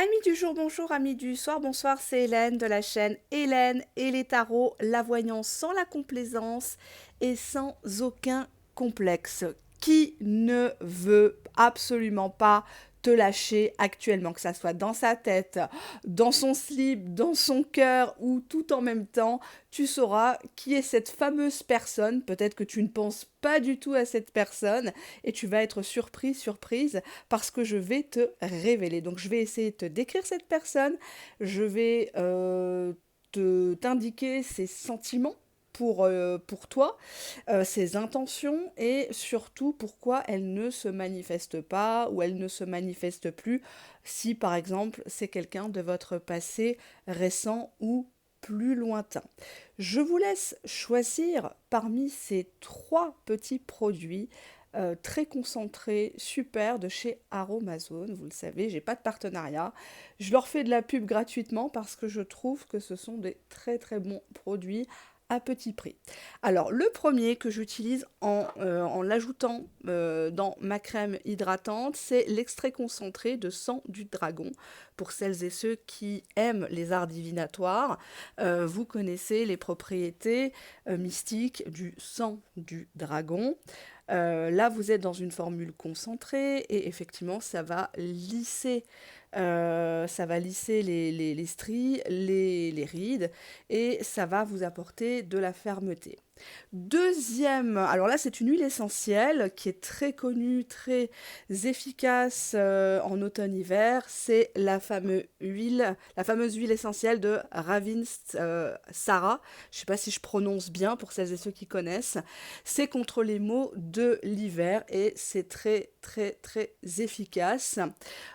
Amis du jour, bonjour, amis du soir, bonsoir, c'est Hélène de la chaîne Hélène et les tarots, la voyance sans la complaisance et sans aucun complexe. Qui ne veut absolument pas te lâcher actuellement, que ça soit dans sa tête, dans son slip, dans son cœur ou tout en même temps, tu sauras qui est cette fameuse personne. Peut-être que tu ne penses pas du tout à cette personne et tu vas être surprise parce que je vais te révéler. Donc je vais essayer de te décrire cette personne, je vais t'indiquer ses sentiments pour toi, ses intentions et surtout pourquoi elle ne se manifeste pas ou elle ne se manifeste plus si par exemple c'est quelqu'un de votre passé récent ou plus lointain. Je vous laisse choisir parmi ces trois petits produits très concentrés, super de chez Aromazone. Vous le savez, j'ai pas de partenariat. Je leur fais de la pub gratuitement parce que je trouve que ce sont des très très bons produits à petit prix. Alors, le premier que j'utilise en l'ajoutant dans ma crème hydratante, c'est l'extrait concentré de sang du dragon. Pour celles et ceux qui aiment les arts divinatoires, vous connaissez les propriétés mystiques du sang du dragon. Là, vous êtes dans une formule concentrée et effectivement, ça va lisser les stries, les rides et ça va vous apporter de la fermeté. Deuxième, alors là c'est une huile essentielle qui est très connue, très efficace en automne-hiver, c'est la fameuse huile essentielle de Ravin Sarah. Je ne sais pas si je prononce bien pour celles et ceux qui connaissent. C'est contre les maux de l'hiver et c'est très très très efficace.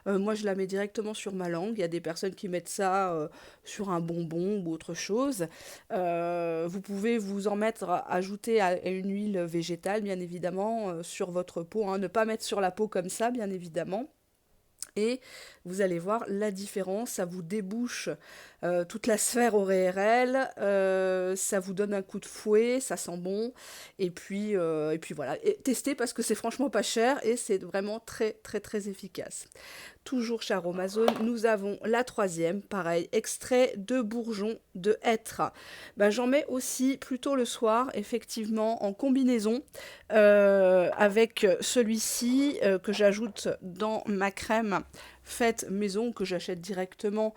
Moi je la mets directement sur ma langue. Il y a des personnes qui mettent ça sur un bonbon ou autre chose. Vous pouvez vous en mettre, ajouter à une huile végétale, bien évidemment, sur votre peau. Hein. Ne pas mettre sur la peau comme ça, bien évidemment. Et vous allez voir la différence, ça vous débouche toute la sphère ORL, ça vous donne un coup de fouet, ça sent bon, et puis voilà. Et testez parce que c'est franchement pas cher et c'est vraiment très très très efficace. Toujours chez Aromazone, nous avons la troisième, pareil, extrait de bourgeon de hêtre. Ben, j'en mets aussi plutôt le soir, effectivement, en combinaison avec celui-ci que j'ajoute dans ma crème faite maison que j'achète directement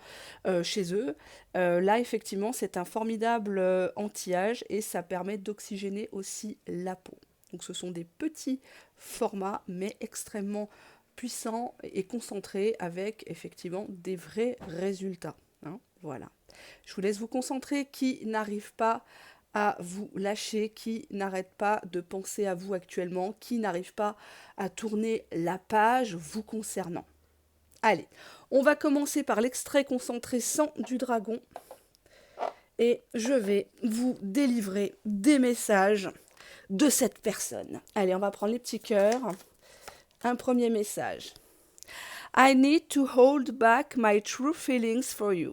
chez eux. Là, effectivement, c'est un formidable anti-âge et ça permet d'oxygéner aussi la peau. Donc, ce sont des petits formats, mais extrêmement puissant et concentré avec effectivement des vrais résultats. Hein, voilà. Je vous laisse vous concentrer. Qui n'arrive pas à vous lâcher, qui n'arrête pas de penser à vous actuellement, qui n'arrive pas à tourner la page vous concernant. Allez, on va commencer par l'extrait concentré sang du dragon et je vais vous délivrer des messages de cette personne. Allez, on va prendre les petits cœurs. Un premier message. I need to hold back my true feelings for you.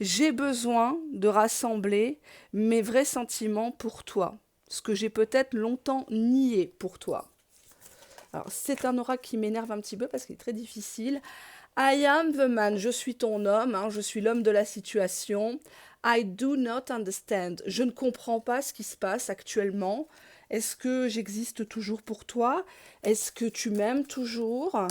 J'ai besoin de rassembler mes vrais sentiments pour toi, ce que j'ai peut-être longtemps nié pour toi. Alors, c'est un aura qui m'énerve un petit peu parce qu'il est très difficile. I am the man, je suis ton homme, hein, je suis l'homme de la situation. I do not understand, je ne comprends pas ce qui se passe actuellement. Est-ce que j'existe toujours pour toi? Est-ce que tu m'aimes toujours?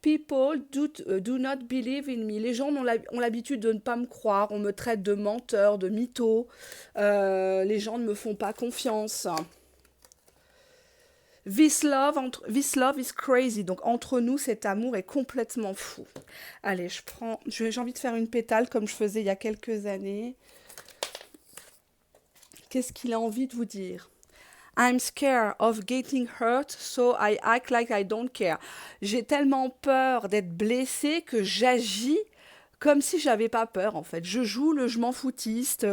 People do not believe in me. Les gens ont l'habitude de ne pas me croire. On me traite de menteur, de mytho. Les gens ne me font pas confiance. This love is crazy. Donc entre nous, cet amour est complètement fou. Allez, j'ai envie de faire une pétale comme je faisais il y a quelques années. Qu'est-ce qu'il a envie de vous dire? I'm scared of getting hurt, so I act like I don't care. J'ai tellement peur d'être blessée que j'agis comme si j'avais pas peur en fait. Je joue le je m'en foutiste,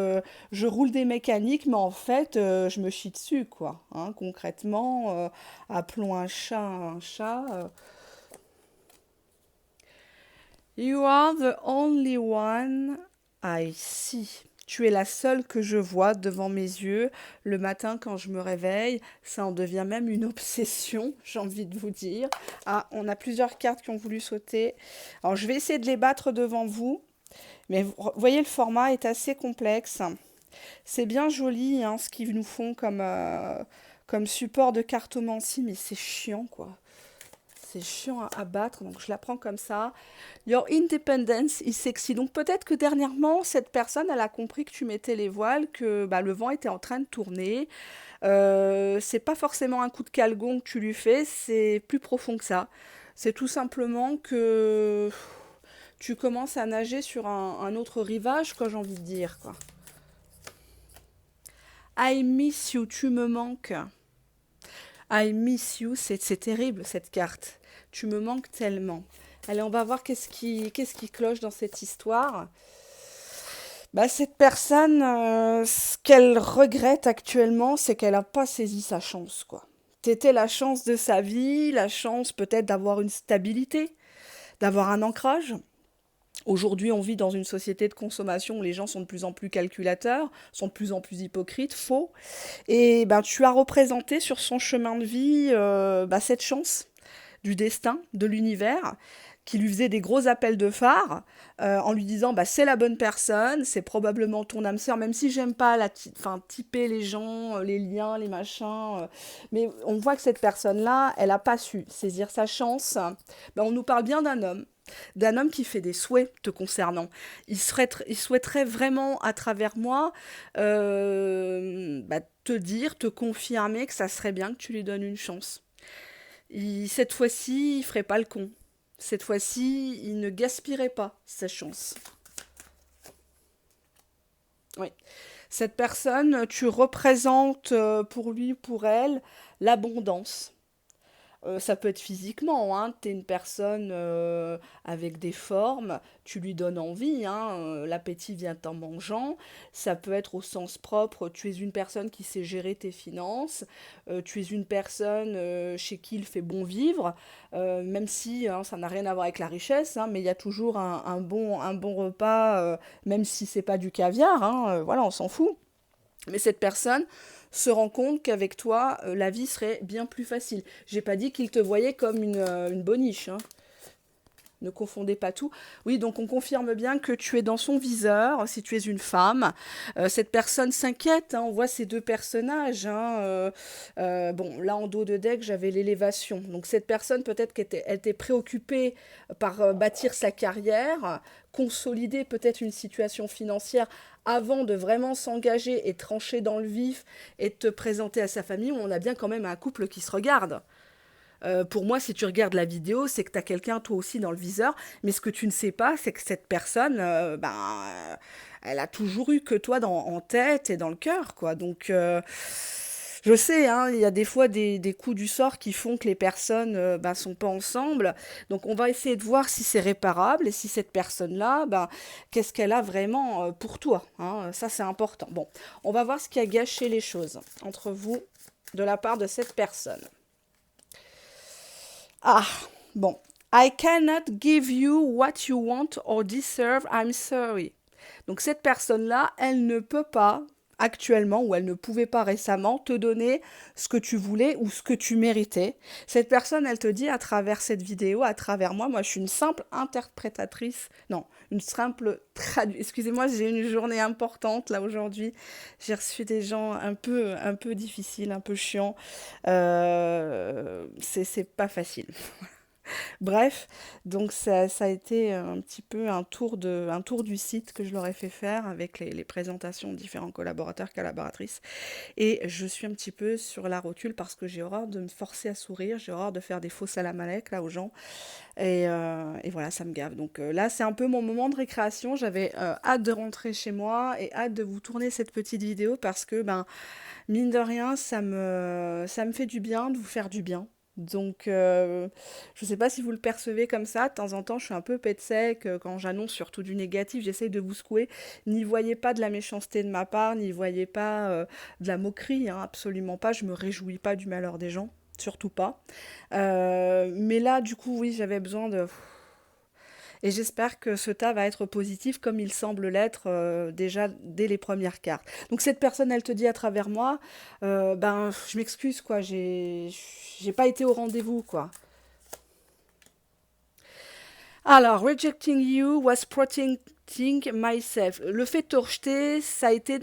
je roule des mécaniques, mais en fait je me chie dessus quoi. Hein, concrètement, appelons un chat un chat. You are the only one I see. Tu es la seule que je vois devant mes yeux le matin quand je me réveille. Ça en devient même une obsession, j'ai envie de vous dire. Ah, on a plusieurs cartes qui ont voulu sauter. Alors, je vais essayer de les battre devant vous. Mais vous voyez, le format est assez complexe. C'est bien joli, hein, ce qu'ils nous font comme support de cartomancie, mais c'est chiant, quoi. C'est chiant à battre, donc je la prends comme ça. Your independence is sexy. Donc peut-être que dernièrement, cette personne, elle a compris que tu mettais les voiles, que bah, le vent était en train de tourner. C'est pas forcément un coup de calgon que tu lui fais, c'est plus profond que ça. C'est tout simplement que tu commences à nager sur un autre rivage, quoi, j'ai envie de dire, quoi. I miss you, tu me manques. I miss you, c'est terrible cette carte. Tu me manques tellement. Allez, on va voir qu'est-ce qui cloche dans cette histoire. Bah, cette personne, ce qu'elle regrette actuellement, c'est qu'elle n'a pas saisi sa chance, quoi. T'étais la chance de sa vie, la chance peut-être d'avoir une stabilité, d'avoir un ancrage. Aujourd'hui, on vit dans une société de consommation où les gens sont de plus en plus calculateurs, sont de plus en plus hypocrites, faux. Et ben, tu as représenté sur son chemin de vie bah, cette chance du destin, de l'univers, qui lui faisait des gros appels de phare en lui disant bah, c'est la bonne personne, c'est probablement ton âme sœur, même si j'aime pas typer les gens, les liens, les machins. Mais on voit que cette personne-là, elle n'a pas su saisir sa chance. Ben, on nous parle bien d'un homme qui fait des souhaits te concernant. Il souhaiterait vraiment, à travers moi, bah, te dire, te confirmer que ça serait bien que tu lui donnes une chance. Cette fois-ci, il ferait pas le con. Cette fois-ci, il ne gaspillerait pas sa chance. Oui. Cette personne, tu représentes pour lui, pour elle, l'abondance. Ça peut être physiquement, hein, tu es une personne avec des formes, tu lui donnes envie, hein, l'appétit vient en mangeant. Ça peut être au sens propre, tu es une personne qui sait gérer tes finances, tu es une personne chez qui il fait bon vivre, même si hein, ça n'a rien à voir avec la richesse, hein, mais il y a toujours un bon repas, même si c'est pas du caviar, hein, voilà, on s'en fout. Mais cette personne se rend compte qu'avec toi, la vie serait bien plus facile. J'ai pas dit qu'il te voyait comme une boniche, hein. Ne confondez pas tout. Oui, donc on confirme bien que tu es dans son viseur, si tu es une femme. Cette personne s'inquiète, hein, on voit ces deux personnages, hein. Bon, là en dos de deck, j'avais l'élévation. Donc cette personne, peut-être elle était préoccupée par bâtir sa carrière, consolider peut-être une situation financière avant de vraiment s'engager et trancher dans le vif et te présenter à sa famille. On a bien quand même un couple qui se regarde. Pour moi, si tu regardes la vidéo, c'est que tu as quelqu'un toi aussi dans le viseur. Mais ce que tu ne sais pas, c'est que cette personne, elle a toujours eu que toi en tête et dans le cœur, quoi. Donc, je sais, hein, il y a des fois des coups du sort qui font que les personnes sont pas ensemble. Donc, on va essayer de voir si c'est réparable et si cette personne-là, qu'est-ce qu'elle a vraiment pour toi, hein. Ça, c'est important. Bon, on va voir ce qui a gâché les choses entre vous de la part de cette personne. Ah, bon. I cannot give you what you want or deserve, I'm sorry. Donc cette personne-là, elle ne peut pas actuellement, ou elle ne pouvait pas récemment, te donner ce que tu voulais ou ce que tu méritais. Cette personne, elle te dit à travers cette vidéo, à travers moi je suis une simple interprétatrice, non, une simple excusez-moi, j'ai une journée importante là aujourd'hui, j'ai reçu des gens un peu difficiles, un peu chiants, c'est pas facile. Bref, donc ça a été un petit peu un tour du site que je leur ai fait faire avec les présentations de différents collaborateurs, collaboratrices. Et je suis un petit peu sur la rotule parce que j'ai horreur de me forcer à sourire, j'ai horreur de faire des faux salam alek là aux gens. Et voilà, ça me gave. Donc là, c'est un peu mon moment de récréation. J'avais hâte de rentrer chez moi et hâte de vous tourner cette petite vidéo parce que, mine de rien, ça me fait du bien de vous faire du bien. Donc, je ne sais pas si vous le percevez comme ça. De temps en temps, je suis un peu pet sec. Quand j'annonce surtout du négatif, j'essaye de vous secouer. N'y voyez pas de la méchanceté de ma part, n'y voyez pas de la moquerie, hein, absolument pas. Je me réjouis pas du malheur des gens, surtout pas. Mais là, du coup, oui, j'avais besoin de... Et j'espère que ce tas va être positif comme il semble l'être déjà dès les premières cartes. Donc cette personne, elle te dit à travers moi, ben je m'excuse quoi, j'ai pas été au rendez-vous quoi. Alors, rejecting you was protecting myself. Le fait de te rejeter, ça a été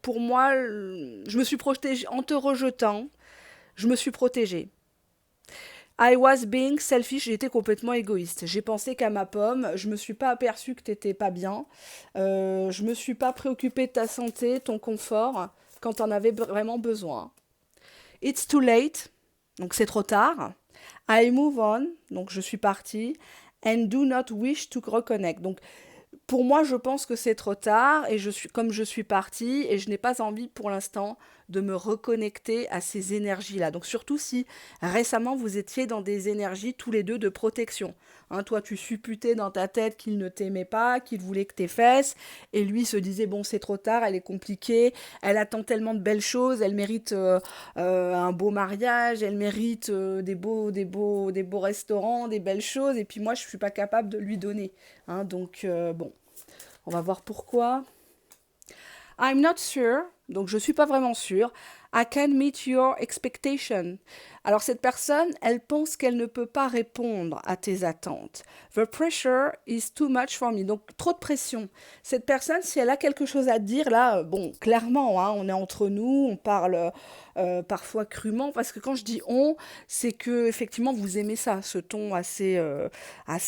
pour moi, je me suis projetée en te rejetant, je me suis protégée. I was being selfish, j'étais complètement égoïste. J'ai pensé qu'à ma pomme, je me suis pas aperçue que t'étais pas bien, je me suis pas préoccupée de ta santé, ton confort, quand t'en avais vraiment besoin. It's too late, donc c'est trop tard. I move on, donc je suis partie. And do not wish to reconnect. Donc pour moi, je pense que c'est trop tard et comme je suis partie et je n'ai pas envie pour l'instant de me reconnecter à ces énergies-là. Donc surtout si récemment vous étiez dans des énergies tous les deux de protection. Hein, toi, tu supputais dans ta tête qu'il ne t'aimait pas, qu'il voulait que t'es fesses, et lui se disait bon, c'est trop tard, elle est compliquée, elle attend tellement de belles choses, elle mérite un beau mariage, elle mérite des beaux restaurants, des belles choses, et puis moi, je suis pas capable de lui donner. Hein, donc bon, on va voir pourquoi. I'm not sure, donc je suis pas vraiment sûre. I can meet your expectation. Alors cette personne, elle pense qu'elle ne peut pas répondre à tes attentes. The pressure is too much for me. Donc trop de pression. Cette personne, si elle a quelque chose à dire, là, bon, clairement, hein, on est entre nous, on parle parfois crûment, parce que quand je dis on, c'est que effectivement vous aimez ça, ce ton assez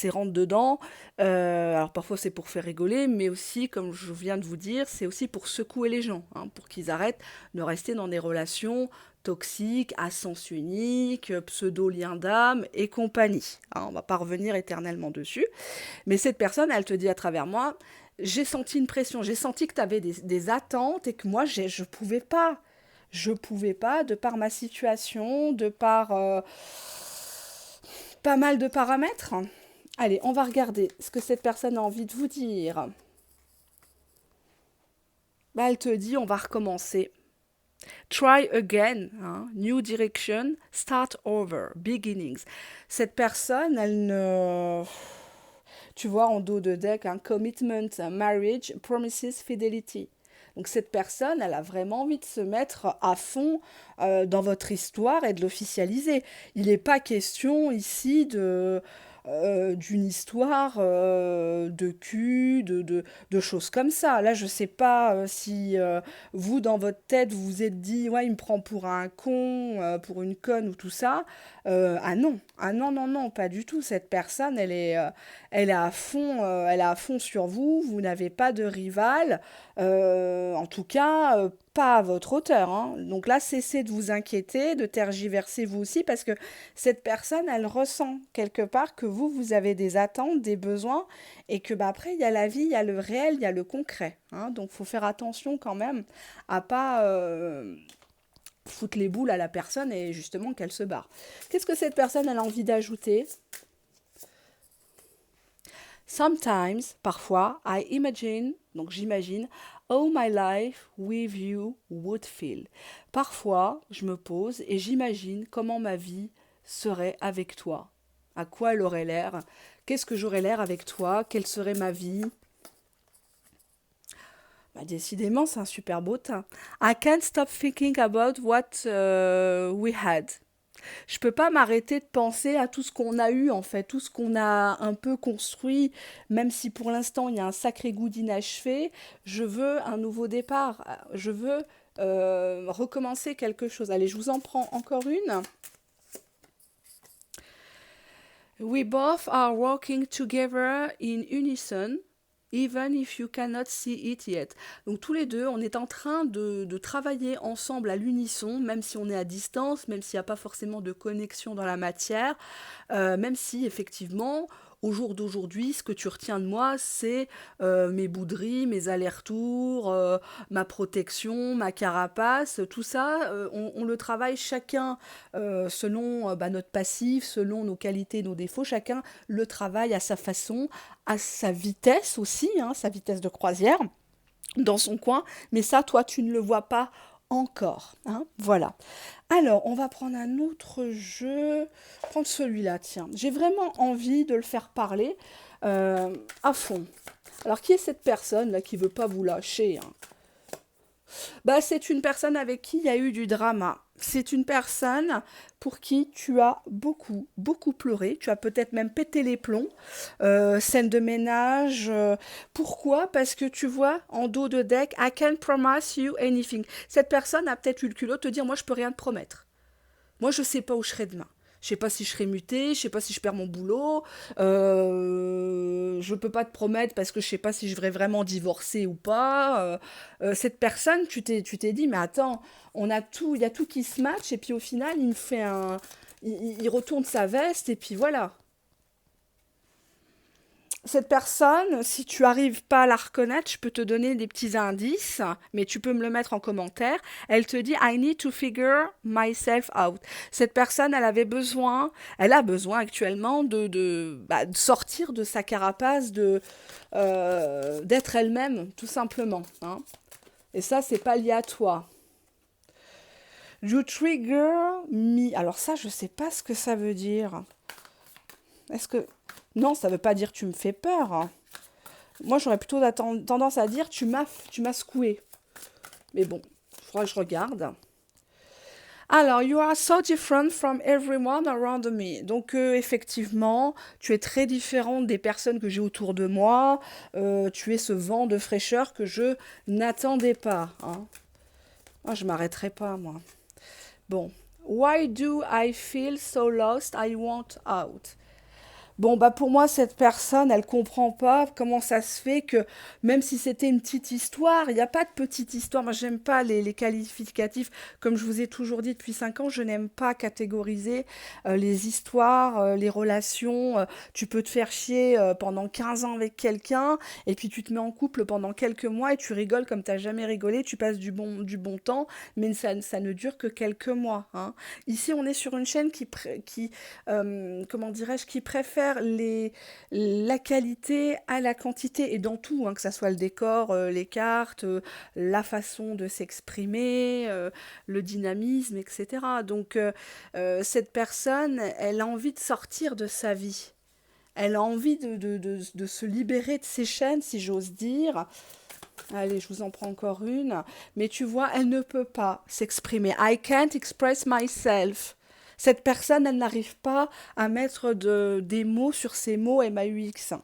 rentre dedans. Alors parfois c'est pour faire rigoler, mais aussi, comme je viens de vous dire, c'est aussi pour secouer les gens, hein, pour qu'ils arrêtent de rester dans des relations toxiques, à sens unique, pseudo-lien d'âme et compagnie. Hein, on va pas revenir éternellement dessus. Mais cette personne, elle te dit à travers moi, j'ai senti une pression, j'ai senti que tu avais des attentes et que moi, je pouvais pas. Je pouvais pas, de par ma situation, de par pas mal de paramètres. Allez, on va regarder ce que cette personne a envie de vous dire. Bah, elle te dit, on va recommencer. Try again, hein, new direction, start over, beginnings. Cette personne, elle ne... Tu vois, en dos de deck, hein, commitment, marriage, promises, fidelity. Donc cette personne, elle a vraiment envie de se mettre à fond dans votre histoire et de l'officialiser. Il n'est pas question ici d'une histoire de cul, de choses comme ça. Là, je ne sais pas si vous, dans votre tête, vous vous êtes dit, ouais, il me prend pour un con, pour une conne ou tout ça. Ah non, non, non, pas du tout. Cette personne, elle est à fond sur vous. Vous n'avez pas de rival. En tout cas, pas à votre hauteur. Hein. Donc là, cessez de vous inquiéter, de tergiverser vous aussi, parce que cette personne, elle ressent quelque part que vous avez des attentes, des besoins, et que bah, après, il y a la vie, il y a le réel, il y a le concret. Hein. Donc, il faut faire attention quand même à pas foutre les boules à la personne et justement qu'elle se barre. Qu'est-ce que cette personne elle a envie d'ajouter? Sometimes, parfois, I imagine, donc j'imagine, how my life with you would feel. Parfois, je me pose et j'imagine comment ma vie serait avec toi. À quoi elle aurait l'air? Qu'est-ce que j'aurais l'air avec toi? Quelle serait ma vie? Bah, décidément, c'est un super beau teint. I can't stop thinking about what we had. Je peux pas m'arrêter de penser à tout ce qu'on a eu en fait, tout ce qu'on a un peu construit, même si pour l'instant il y a un sacré goût d'inachevé. Je veux un nouveau départ, je veux recommencer quelque chose. Allez, je vous en prends encore une. We both are working together in unison. Even if you cannot see it yet. Donc tous les deux, on est en train de travailler ensemble à l'unisson, même si on est à distance, même s'il n'y a pas forcément de connexion dans la matière, même si effectivement, au jour d'aujourd'hui, ce que tu retiens de moi, c'est mes bouderies, mes allers-retours, ma protection, ma carapace, tout ça, on le travaille chacun selon notre passif, selon nos qualités, nos défauts, chacun le travaille à sa façon, à sa vitesse aussi, hein, sa vitesse de croisière, dans son coin, mais ça, toi, tu ne le vois pas encore, hein, voilà. Alors, on va prendre un autre jeu. Prendre celui-là, tiens. J'ai vraiment envie de le faire parler euh, à fond. Alors, qui est cette personne là qui veut pas vous lâcher, hein? Bah, c'est une personne avec qui il y a eu du drama. C'est une personne pour qui tu as beaucoup, beaucoup pleuré. Tu as peut-être même pété les plombs. Scène de ménage. Pourquoi? Parce que tu vois, en dos de deck, I can't promise you anything. Cette personne a peut-être eu le culot de te dire, moi, je peux rien te promettre. Moi, je sais pas où je serai demain. Je sais pas si je serai muté, je sais pas si je perds mon boulot, je peux pas te promettre parce que je sais pas si je vais vraiment divorcer ou pas. Cette personne, tu t'es dit, mais attends, on a tout, il y a tout qui se match et puis au final, il me fait un, il retourne sa veste et puis voilà. Cette personne, si tu arrives pas à la reconnaître, je peux te donner des petits indices, mais tu peux me le mettre en commentaire. Elle te dit I need to figure myself out. Cette personne, elle a besoin actuellement de sortir de sa carapace, d'être elle-même, tout simplement, hein. Et ça, c'est pas lié à toi. You trigger me. Alors ça, je sais pas ce que ça veut dire. Est-ce que... Non, ça veut pas dire tu me fais peur, hein. Moi, j'aurais plutôt tendance à dire tu m'as secoué. Mais bon, il faudra que je regarde. Alors, you are so different from everyone around me. Donc, effectivement, tu es très différente des personnes que j'ai autour de moi. Tu es ce vent de fraîcheur que je n'attendais pas, hein. Ah, je m'arrêterai pas, moi. Bon. Why do I feel so lost? I want out. Bon, bah pour moi, cette personne, elle comprend pas comment ça se fait que, même si c'était une petite histoire, il n'y a pas de petite histoire. Moi, j'aime pas les qualificatifs. Comme je vous ai toujours dit depuis 5 ans, je n'aime pas catégoriser les histoires, les relations. Tu peux te faire chier pendant 15 ans avec quelqu'un, et puis tu te mets en couple pendant quelques mois et tu rigoles comme t'as jamais rigolé, tu passes du bon temps, mais ça ne dure que quelques mois, hein. Ici, on est sur une chaîne comment dirais-je, qui préfère la qualité à la quantité et dans tout, hein, que ça soit le décor, les cartes, la façon de s'exprimer, le dynamisme, etc. Donc, cette personne, elle a envie de sortir de sa vie. Elle a envie de se libérer de ses chaînes, si j'ose dire. Allez, je vous en prends encore une. Mais tu vois, elle ne peut pas s'exprimer. I can't express myself. Cette personne, elle n'arrive pas à mettre des mots sur ces mots MAUX.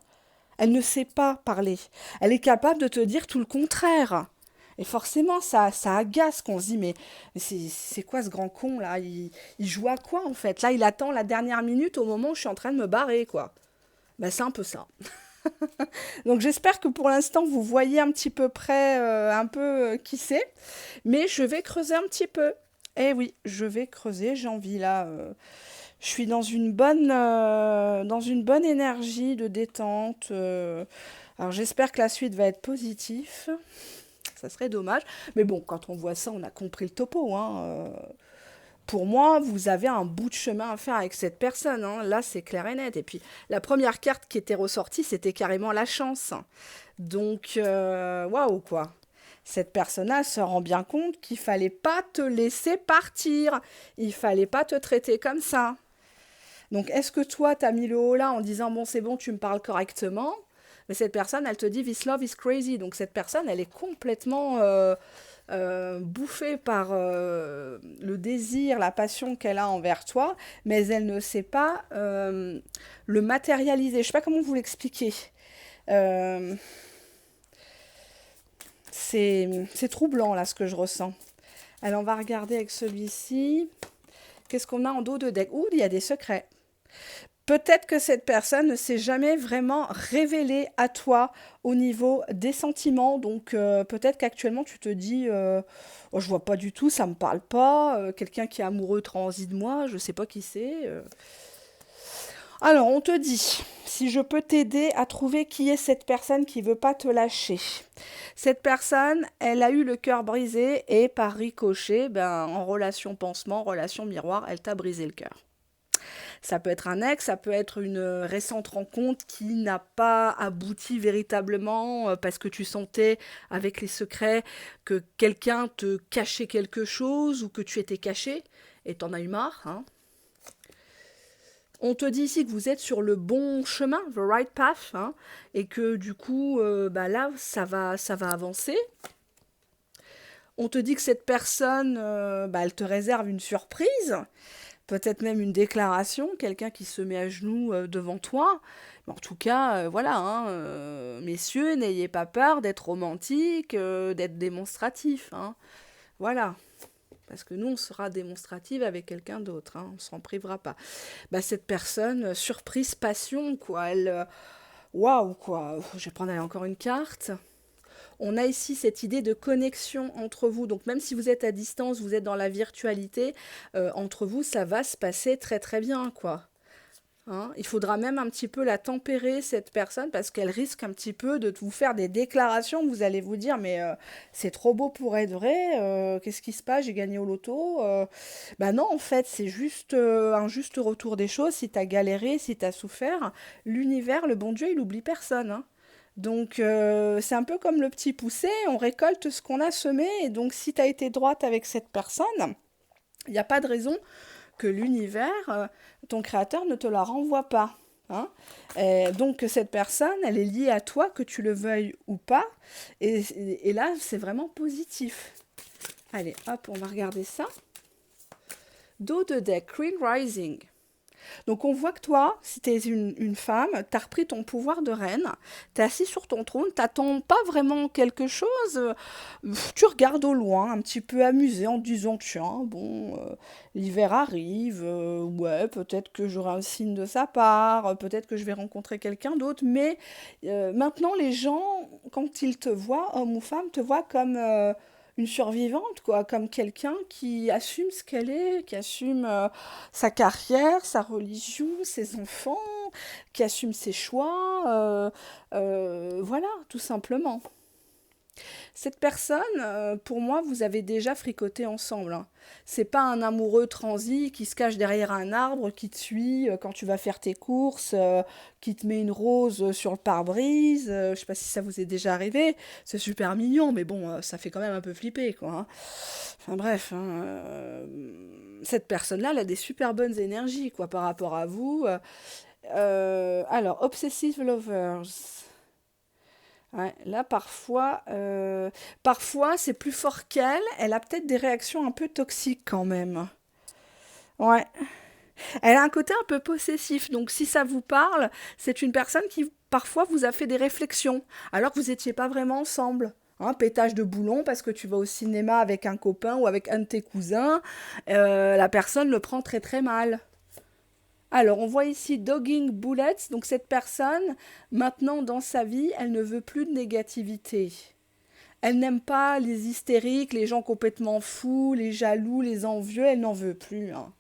Elle ne sait pas parler. Elle est capable de te dire tout le contraire. Et forcément, ça agace qu'on se dit, mais c'est quoi ce grand con là, il joue à quoi en fait? Là, il attend la dernière minute au moment où je suis en train de me barrer, quoi. Ben, c'est un peu ça. Donc j'espère que pour l'instant vous voyez un petit peu près un peu qui c'est, mais je vais creuser un petit peu. Eh oui, je vais creuser, j'ai envie là. Je suis dans une bonne énergie de détente. Alors j'espère que la suite va être positive. Ça serait dommage. Mais bon, quand on voit ça, on a compris le topo, hein. Pour moi, vous avez un bout de chemin à faire avec cette personne, hein. Là, c'est clair et net. Et puis, la première carte qui était ressortie, c'était carrément la chance. Donc, waouh, quoi. Cette personne-là se rend bien compte qu'il fallait pas te laisser partir. Il fallait pas te traiter comme ça. Donc, est-ce que toi, tu as mis le haut là en disant, bon, c'est bon, tu me parles correctement? Mais cette personne, elle te dit, this love is crazy. Donc, cette personne, elle est complètement bouffée par le désir, la passion qu'elle a envers toi, mais elle ne sait pas le matérialiser. Je ne sais pas comment vous l'expliquer. Euh, c'est troublant, là, ce que je ressens. Alors, on va regarder avec celui-ci. Qu'est-ce qu'on a en dos de deck? Ouh, il y a des secrets. Peut-être que cette personne ne s'est jamais vraiment révélée à toi au niveau des sentiments. Donc peut-être qu'actuellement tu te dis oh, je vois pas du tout, ça me parle pas. Quelqu'un qui est amoureux transit de moi, je sais pas qui c'est. Alors on te dit si je peux t'aider à trouver qui est cette personne qui veut pas te lâcher. Cette personne, elle a eu le cœur brisé et par ricochet, ben, en relation pansement, relation miroir, elle t'a brisé le cœur. Ça peut être un ex, ça peut être une récente rencontre qui n'a pas abouti véritablement parce que tu sentais avec les secrets que quelqu'un te cachait quelque chose ou que tu étais caché et t'en as eu marre, hein. On te dit ici que vous êtes sur le bon chemin, the right path, hein, et que du coup, bah là, ça va avancer. On te dit que cette personne, bah, elle te réserve une surprise, peut-être même une déclaration, quelqu'un qui se met à genoux devant toi. Mais en tout cas, voilà, hein, messieurs, n'ayez pas peur d'être romantique, d'être démonstratif, hein. Voilà. Parce que nous, on sera démonstrative avec quelqu'un d'autre, hein, on s'en privera pas. Bah, cette personne, surprise, passion, quoi. Elle, waouh, quoi. Je vais prendre allez, encore une carte. On a ici cette idée de connexion entre vous. Donc même si vous êtes à distance, vous êtes dans la virtualité, entre vous, ça va se passer très très bien, quoi. Hein, il faudra même un petit peu la tempérer, cette personne, parce qu'elle risque un petit peu de vous faire des déclarations. Vous allez vous dire, mais c'est trop beau pour être vrai, qu'est-ce qui se passe, j'ai gagné au loto. Bah non, en fait, c'est juste un juste retour des choses. Si tu as galéré, si tu as souffert, l'univers, le bon Dieu, il oublie personne, hein. Donc, c'est un peu comme le petit poussé, on récolte ce qu'on a semé. Et donc, si tu as été droite avec cette personne, il n'y a pas de raison que l'univers, ton créateur, ne te la renvoie pas. Hein. Et donc, cette personne, elle est liée à toi, que tu le veuilles ou pas. Et là, c'est vraiment positif. Allez, hop, on va regarder ça. Dos de deck, Queen Rising. Donc on voit que toi, si tu es une femme, tu as repris ton pouvoir de reine, tu es assis sur ton trône, t'attends pas vraiment quelque chose, tu regardes au loin, un petit peu amusé en te disant, tiens, bon, l'hiver arrive, ouais, peut-être que j'aurai un signe de sa part, peut-être que je vais rencontrer quelqu'un d'autre, mais maintenant les gens, quand ils te voient, homme ou femme, te voient comme une survivante, quoi, comme quelqu'un qui assume ce qu'elle est, qui assume sa carrière, sa religion, ses enfants, qui assume ses choix, voilà, tout simplement. Cette personne, pour moi, vous avez déjà fricoté ensemble, hein. C'est pas un amoureux transi qui se cache derrière un arbre, qui te suit quand tu vas faire tes courses, qui te met une rose sur le pare-brise. Je sais pas si ça vous est déjà arrivé. C'est super mignon, mais bon, ça fait quand même un peu flipper, quoi, hein. Enfin bref, hein, cette personne-là, elle a des super bonnes énergies, quoi, par rapport à vous. Alors, Obsessive Lovers. Ouais, là, parfois c'est plus fort qu'elle. Elle a peut-être des réactions un peu toxiques quand même. Ouais. Elle a un côté un peu possessif. Donc, si ça vous parle, c'est une personne qui parfois vous a fait des réflexions, alors que vous n'étiez pas vraiment ensemble. Hein, pétage de boulon parce que tu vas au cinéma avec un copain ou avec un de tes cousins. La personne le prend très très mal. Alors, on voit ici Dogging Bullets. Donc, cette personne, maintenant dans sa vie, elle ne veut plus de négativité. Elle n'aime pas les hystériques, les gens complètement fous, les jaloux, les envieux. Elle n'en veut plus, hein.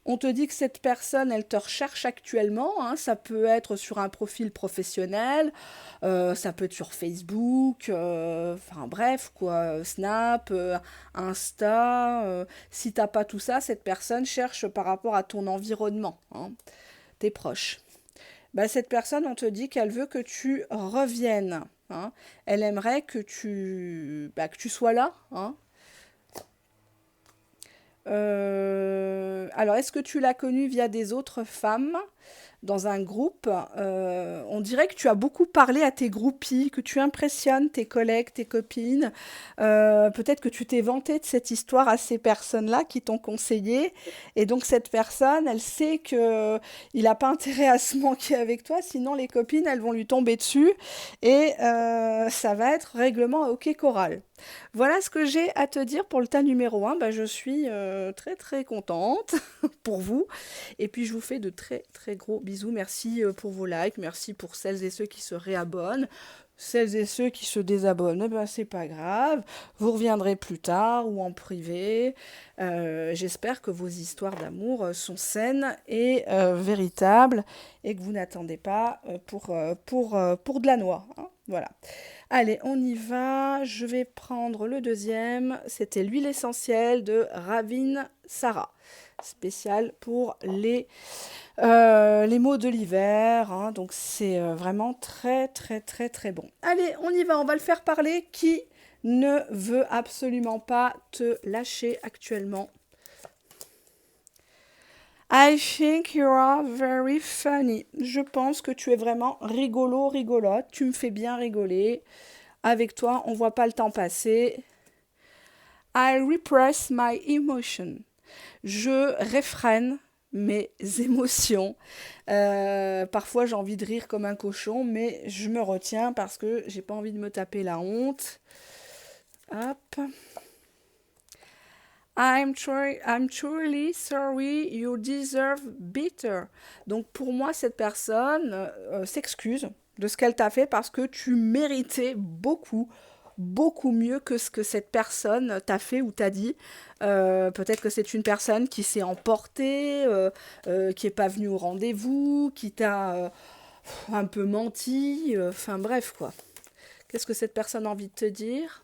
On te dit que cette personne, elle te recherche actuellement, hein. Ça peut être sur un profil professionnel, ça peut être sur Facebook, enfin bref, quoi, Snap, Insta. Si t'as pas tout ça, cette personne cherche par rapport à ton environnement, hein, tes proches. Bah, cette personne, on te dit qu'elle veut que tu reviennes, hein. Elle aimerait que tu sois là, hein. Alors, est-ce que tu l'as connue via des autres femmes dans un groupe? On dirait que tu as beaucoup parlé à tes groupies, que tu impressionnes tes collègues, tes copines. Peut-être que tu t'es vanté de cette histoire à ces personnes-là qui t'ont conseillé. Et donc, cette personne, elle sait que il n'a pas intérêt à se manquer avec toi, sinon les copines, elles vont lui tomber dessus. Et ça va être règlement à hockey choral. Voilà ce que j'ai à te dire pour le tas numéro 1. Bah, je suis très très contente pour vous. Et puis je vous fais de très très gros bisous. Merci pour vos likes. Merci pour celles et ceux qui se réabonnent. Celles et ceux qui se désabonnent, eh ben, c'est pas grave. Vous reviendrez plus tard ou en privé. J'espère que vos histoires d'amour sont saines et véritables et que vous n'attendez pas pour de la noix, hein. Voilà. Allez, on y va. Je vais prendre le deuxième. C'était l'huile essentielle de Ravin Sarah. spécial pour les mots de l'hiver, hein. Donc c'est vraiment très très très très bon. Allez, on y va, on va le faire parler. Qui ne veut absolument pas te lâcher actuellement? I think you are very funny. Je pense que tu es vraiment rigolo, rigolote. Tu me fais bien rigoler. Avec toi, on voit pas le temps passer. I repress my emotion. Je réfrène mes émotions. Parfois, j'ai envie de rire comme un cochon, mais je me retiens parce que j'ai pas envie de me taper la honte. Hop. I'm truly sorry, you deserve better. Donc pour moi, cette personne s'excuse de ce qu'elle t'a fait parce que tu méritais beaucoup, beaucoup mieux que ce que cette personne t'a fait ou t'a dit. Peut-être que c'est une personne qui s'est emportée, qui n'est pas venue au rendez-vous, qui t'a un peu menti, enfin bref quoi. Qu'est-ce que cette personne a envie de te dire?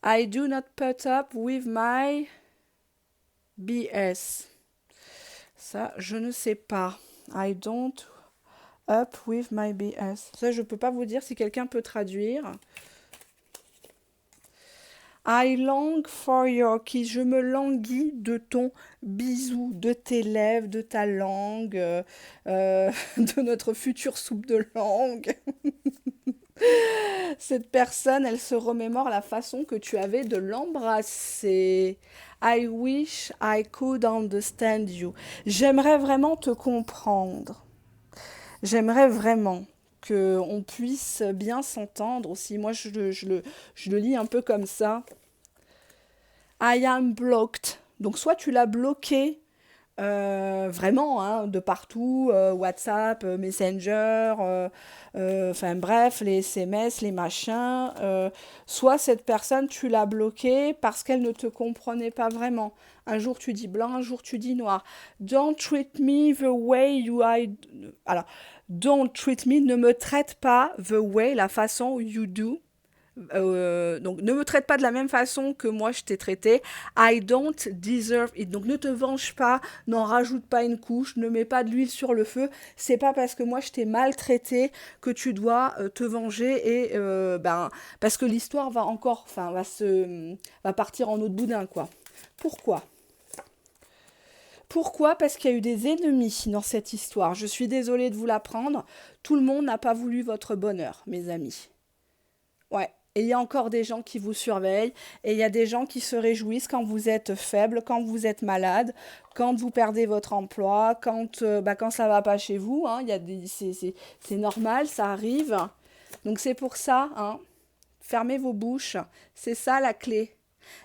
I do not put up with my BS. Ça, je ne sais pas. I don't up with my BS. Ça, je ne peux pas vous dire si quelqu'un peut traduire. I long for your kiss. Je me languis de ton bisou, de tes lèvres, de ta langue, de notre future soupe de langue. Cette personne, elle se remémore la façon que tu avais de l'embrasser. I wish I could understand you. J'aimerais vraiment te comprendre. J'aimerais vraiment qu'on puisse bien s'entendre aussi. Moi, je le lis un peu comme ça. I am blocked. Donc, soit tu l'as bloqué vraiment, hein, de partout, WhatsApp, Messenger, enfin bref, les SMS, les machins. Soit cette personne, tu l'as bloquée parce qu'elle ne te comprenait pas vraiment. Un jour tu dis blanc, un jour tu dis noir. Don't treat me the way you are. Alors, don't treat me, ne me traite pas the way, la façon you do. Donc ne me traite pas de la même façon que moi je t'ai traité. I don't deserve it. Donc ne te venge pas, n'en rajoute pas une couche, ne mets pas de l'huile sur le feu. C'est pas parce que moi je t'ai maltraité que tu dois te venger et parce que l'histoire va encore, enfin va partir en eau de boudin quoi. Pourquoi? Pourquoi? Parce qu'il y a eu des ennemis dans cette histoire. Je suis désolée de vous l'apprendre. Tout le monde n'a pas voulu votre bonheur, mes amis. Ouais. Et il y a encore des gens qui vous surveillent, et il y a des gens qui se réjouissent quand vous êtes faible, quand vous êtes malade, quand vous perdez votre emploi, quand ça va pas chez vous, hein, c'est normal, ça arrive. Donc c'est pour ça, hein, fermez vos bouches, c'est ça la clé.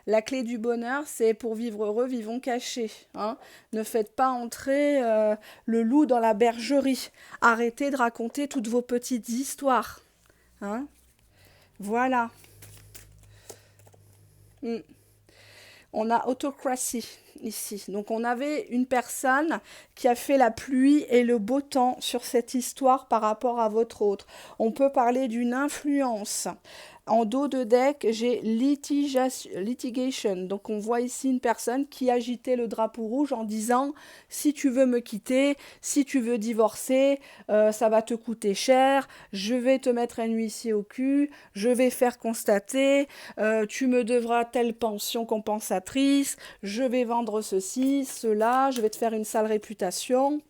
La clé du bonheur, c'est pour vivre heureux, vivons cachés. Hein. Ne faites pas entrer le loup dans la bergerie. Arrêtez de raconter toutes vos petites histoires. Hein. Voilà. Mm. On a autocratie ici. Donc on avait une personne qui a fait la pluie et le beau temps sur cette histoire par rapport à votre autre. On peut parler d'une influence. En dos de deck, j'ai litigation. Donc on voit ici une personne qui agitait le drapeau rouge en disant « Si tu veux me quitter, si tu veux divorcer, ça va te coûter cher, je vais te mettre un huissier au cul, je vais faire constater, tu me devras telle pension compensatrice, je vais vendre ceci, cela, je vais te faire une sale réputation. »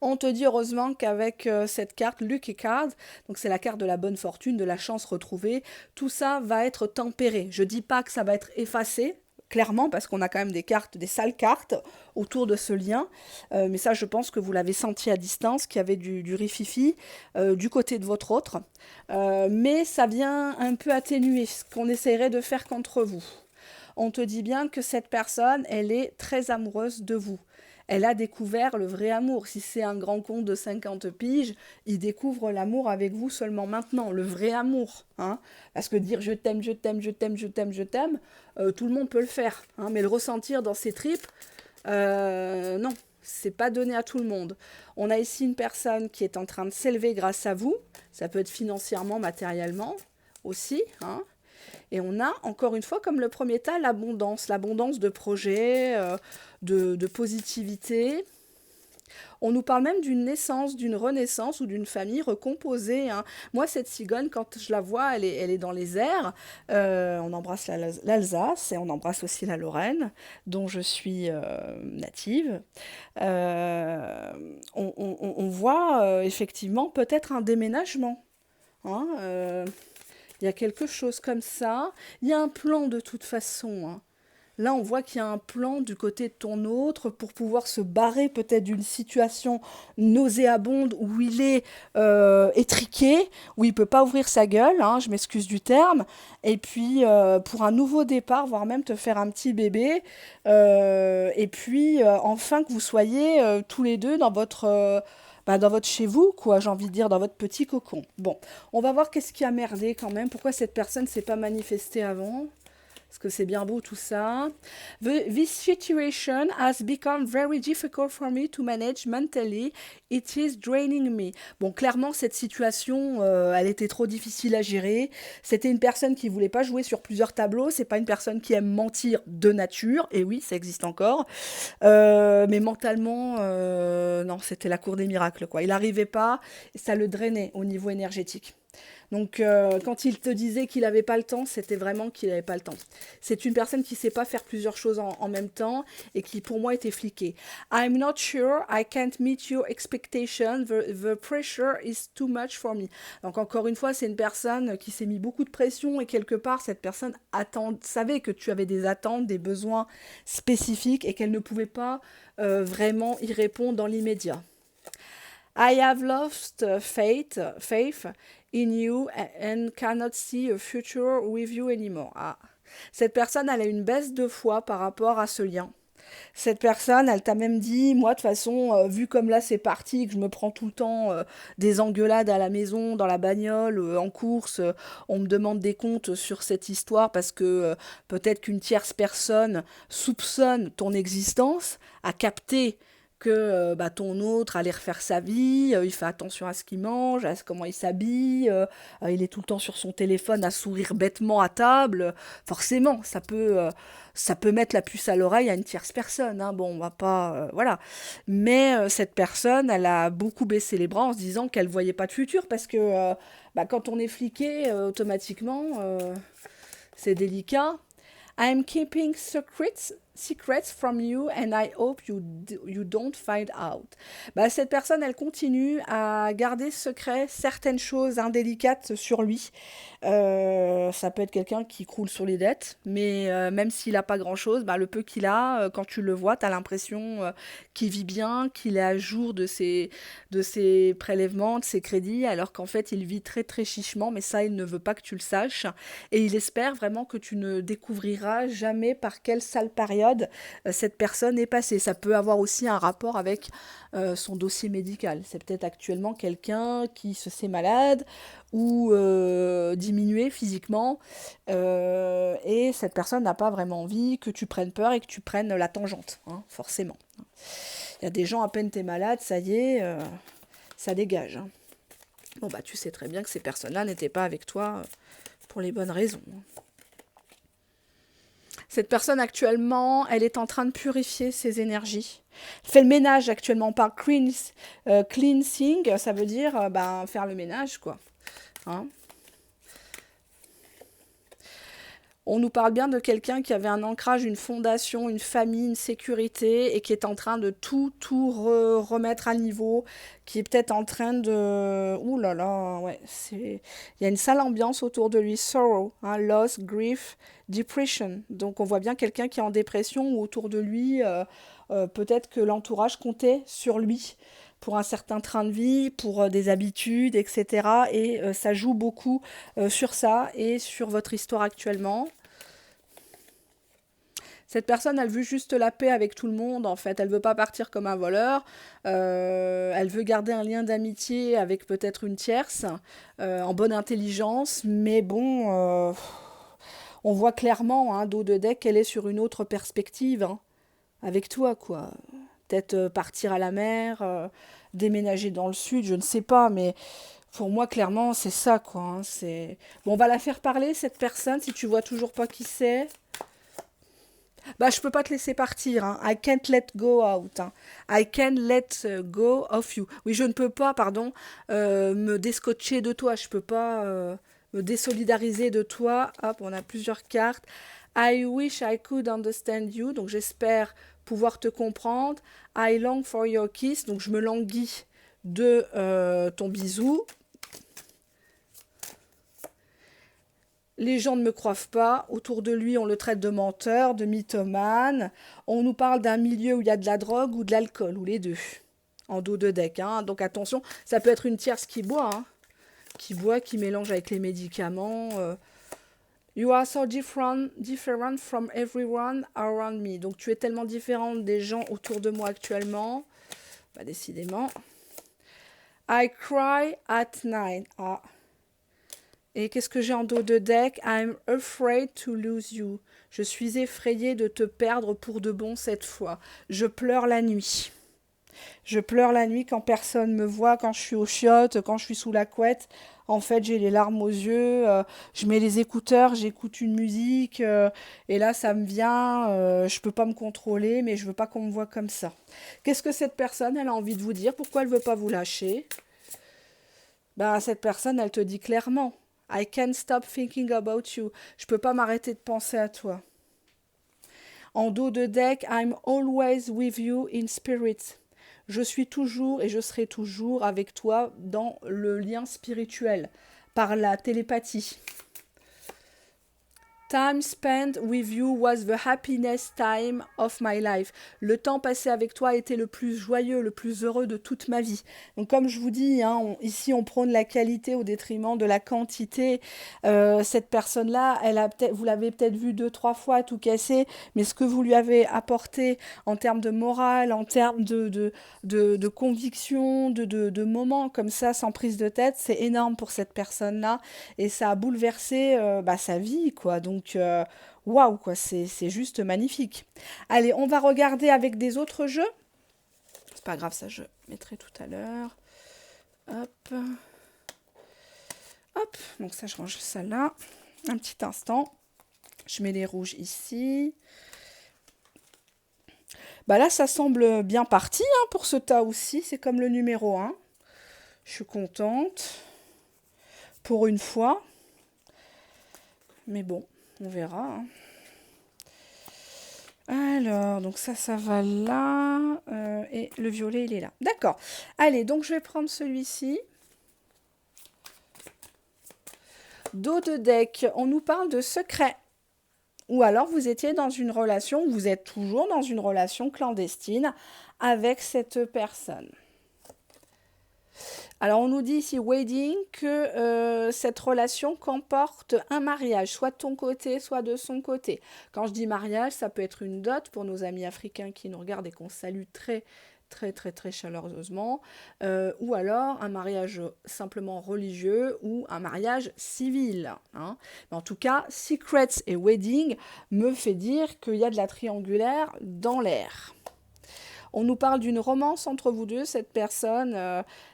On te dit heureusement qu'avec cette carte, Lucky Card, donc c'est la carte de la bonne fortune, de la chance retrouvée, tout ça va être tempéré. Je ne dis pas que ça va être effacé, clairement, parce qu'on a quand même des cartes, des sales cartes autour de ce lien. Mais ça, je pense que vous l'avez senti à distance, qu'il y avait du rififi du côté de votre autre. Mais ça vient un peu atténuer ce qu'on essaierait de faire contre vous. On te dit bien que cette personne, elle est très amoureuse de vous. Elle a découvert le vrai amour. Si c'est un grand con de 50 piges, il découvre l'amour avec vous seulement maintenant, le vrai amour. Hein. Parce que dire je t'aime, je t'aime, je t'aime, je t'aime, je t'aime, tout le monde peut le faire. Hein. Mais le ressentir dans ses tripes, non, c'est pas donné à tout le monde. On a ici une personne qui est en train de s'élever grâce à vous. Ça peut être financièrement, matériellement aussi. Hein. Et on a, encore une fois, comme le premier tas, l'abondance de projets, de positivité. On nous parle même d'une naissance, d'une renaissance ou d'une famille recomposée, hein. Moi, cette cigogne, quand je la vois, elle est dans les airs. On embrasse l'Alsace et on embrasse aussi la Lorraine, dont je suis native. Euh, on voit effectivement peut-être un déménagement, hein. Il y a quelque chose comme ça. Il y a un plan de toute façon, hein. Là, on voit qu'il y a un plan du côté de ton autre pour pouvoir se barrer peut-être d'une situation nauséabonde où il est étriqué, où il peut pas ouvrir sa gueule, hein, je m'excuse du terme, et puis pour un nouveau départ, voire même te faire un petit bébé, et puis enfin que vous soyez tous les deux dans votre chez vous, quoi, j'ai envie de dire, dans votre petit cocon. Bon, on va voir qu'est-ce qui a merdé quand même, pourquoi cette personne s'est pas manifestée avant. Parce que c'est bien beau tout ça. This situation has become very difficult for me to manage mentally. It is draining me. Bon, clairement, cette situation, elle était trop difficile à gérer. C'était une personne qui voulait pas jouer sur plusieurs tableaux. C'est pas une personne qui aime mentir de nature. Et oui, ça existe encore. Mais mentalement, non, c'était la cour des miracles, quoi. Il n'arrivait pas. Et ça le drainait au niveau énergétique. Donc, quand il te disait qu'il n'avait pas le temps, c'était vraiment qu'il n'avait pas le temps. C'est une personne qui ne sait pas faire plusieurs choses en même temps et qui, pour moi, était fliquée. I'm not sure I can't meet your expectation. The pressure is too much for me. Donc, encore une fois, c'est une personne qui s'est mis beaucoup de pression et quelque part, cette personne savait que tu avais des attentes, des besoins spécifiques et qu'elle ne pouvait pas vraiment y répondre dans l'immédiat. I have lost faith in you and cannot see a future with you anymore. Ah. Cette personne, elle a une baisse de foi par rapport à ce lien. Cette personne, elle t'a même dit, moi de toute façon, vu comme là c'est parti, que je me prends tout le temps des engueulades à la maison, dans la bagnole, en course, on me demande des comptes sur cette histoire parce que peut-être qu'une tierce personne soupçonne ton existence, a capté que ton autre allait refaire sa vie, il fait attention à ce qu'il mange, comment il s'habille, il est tout le temps sur son téléphone à sourire bêtement à table. Forcément, ça peut mettre la puce à l'oreille à une tierce personne, hein. Bon, on va pas... voilà. Mais cette personne, elle a beaucoup baissé les bras en se disant qu'elle voyait pas de futur parce que quand on est fliqué, automatiquement, c'est délicat. I'm keeping secrets from you and I hope you don't find out. Cette personne, elle continue à garder secret certaines choses indélicates sur lui. Ça peut être quelqu'un qui croule sur les dettes, mais même s'il n'a pas grand-chose, le peu qu'il a, quand tu le vois, tu as l'impression qu'il vit bien, qu'il est à jour de ses prélèvements, de ses crédits, alors qu'en fait, il vit très très chichement, mais ça, il ne veut pas que tu le saches. Et il espère vraiment que tu ne découvriras jamais par quelle sale période cette personne est passée. Ça peut avoir aussi un rapport avec son dossier médical. C'est peut-être actuellement quelqu'un qui se sait malade ou diminué physiquement et cette personne n'a pas vraiment envie que tu prennes peur et que tu prennes la tangente, hein, forcément. Il y a des gens, à peine t'es malade, ça y est, ça dégage, hein. Bon, tu sais très bien que ces personnes-là n'étaient pas avec toi pour les bonnes raisons. Cette personne actuellement, elle est en train de purifier ses énergies. Elle fait le ménage actuellement. On parle cleansing, ça veut dire faire le ménage, quoi. Hein? On nous parle bien de quelqu'un qui avait un ancrage, une fondation, une famille, une sécurité et qui est en train de tout remettre à niveau, qui est peut-être en train de... Ouh là là, ouais, il y a une sale ambiance autour de lui. Sorrow, hein, loss, grief, depression. Donc on voit bien quelqu'un qui est en dépression ou autour de lui, peut-être que l'entourage comptait sur lui pour un certain train de vie, pour des habitudes, etc. Et ça joue beaucoup sur ça et sur votre histoire actuellement. Cette personne, elle veut juste la paix avec tout le monde, en fait. Elle veut pas partir comme un voleur. Elle veut garder un lien d'amitié avec peut-être une tierce, en bonne intelligence. Mais bon, on voit clairement, hein, dos de deck, qu'elle est sur une autre perspective, hein, avec toi, quoi. Peut-être partir à la mer, déménager dans le sud, je ne sais pas, mais Pour moi, clairement, c'est ça, quoi. Hein, c'est... Bon, on va la faire parler, cette personne, si tu vois toujours pas qui c'est. Bah, je peux pas te laisser partir, hein. I can't let go out, hein. I can't let go of you. Oui, je ne peux pas, pardon, me déscotcher de toi. Je peux pas me désolidariser de toi. Hop, on a plusieurs cartes. I wish I could understand you. Donc, j'espère pouvoir te comprendre. I long for your kiss. Donc, je me languis de ton bisou. Les gens ne me croient pas. Autour de lui, on le traite de menteur, de mythomane. On nous parle d'un milieu où il y a de la drogue ou de l'alcool, ou les deux. En dos de deck. Hein. Donc attention, ça peut être une tierce qui boit. Hein. Qui boit, qui mélange avec les médicaments. You are so different from everyone around me. Donc tu es tellement différente des gens autour de moi actuellement. Bah, décidément. I cry at night. Ah. Et qu'est-ce que j'ai en dos de deck? I'm afraid to lose you. Je suis effrayée de te perdre pour de bon cette fois. Je pleure la nuit. Je pleure la nuit quand personne me voit, quand je suis aux chiottes, quand je suis sous la couette. En fait, j'ai les larmes aux yeux. Je mets les écouteurs, j'écoute une musique. Et là, ça me vient. Je peux pas me contrôler, mais je veux pas qu'on me voit comme ça. Qu'est-ce que cette personne, elle a envie de vous dire? Pourquoi elle veut pas vous lâcher? Ben, cette personne, elle te dit clairement. I can't stop thinking about you. Je peux pas m'arrêter de penser à toi. En dos de deck, I'm always with you in spirit. Je suis toujours et je serai toujours avec toi dans le lien spirituel, par la télépathie. Time spent with you was the happiness time of my life. Le temps passé avec toi a été le plus joyeux, le plus heureux de toute ma vie. Donc comme je vous dis, hein, ici on prône la qualité au détriment de la quantité. Cette personne-là, vous l'avez peut-être vue 2-3 fois tout casser, mais ce que vous lui avez apporté en termes de morale, en termes de conviction, de moments comme ça, sans prise de tête, c'est énorme pour cette personne-là. Et ça a bouleversé sa vie, quoi. Donc, waouh, quoi, c'est juste magnifique. Allez, on va regarder avec des autres jeux. C'est pas grave, ça, je mettrai tout à l'heure. Hop. Hop, donc ça, je range ça là. Un petit instant. Je mets les rouges ici. Bah là, ça semble bien parti hein, pour ce tas aussi. C'est comme le numéro 1. Je suis contente. Pour une fois. Mais bon, on verra. Hein. Alors, donc ça va là. Et le violet, il est là. D'accord. Allez, donc je vais prendre celui-ci. Dos de deck, on nous parle de secret. Ou alors vous étiez dans une relation, vous êtes toujours dans une relation clandestine avec cette personne. Alors on nous dit ici wedding que cette relation comporte un mariage, soit de ton côté, soit de son côté. Quand je dis mariage, ça peut être une dot pour nos amis africains qui nous regardent et qu'on salue très chaleureusement, ou alors un mariage simplement religieux ou un mariage civil. Hein. Mais en tout cas, secrets et wedding me fait dire qu'il y a de la triangulaire dans l'air. On nous parle d'une romance entre vous deux. Cette personne,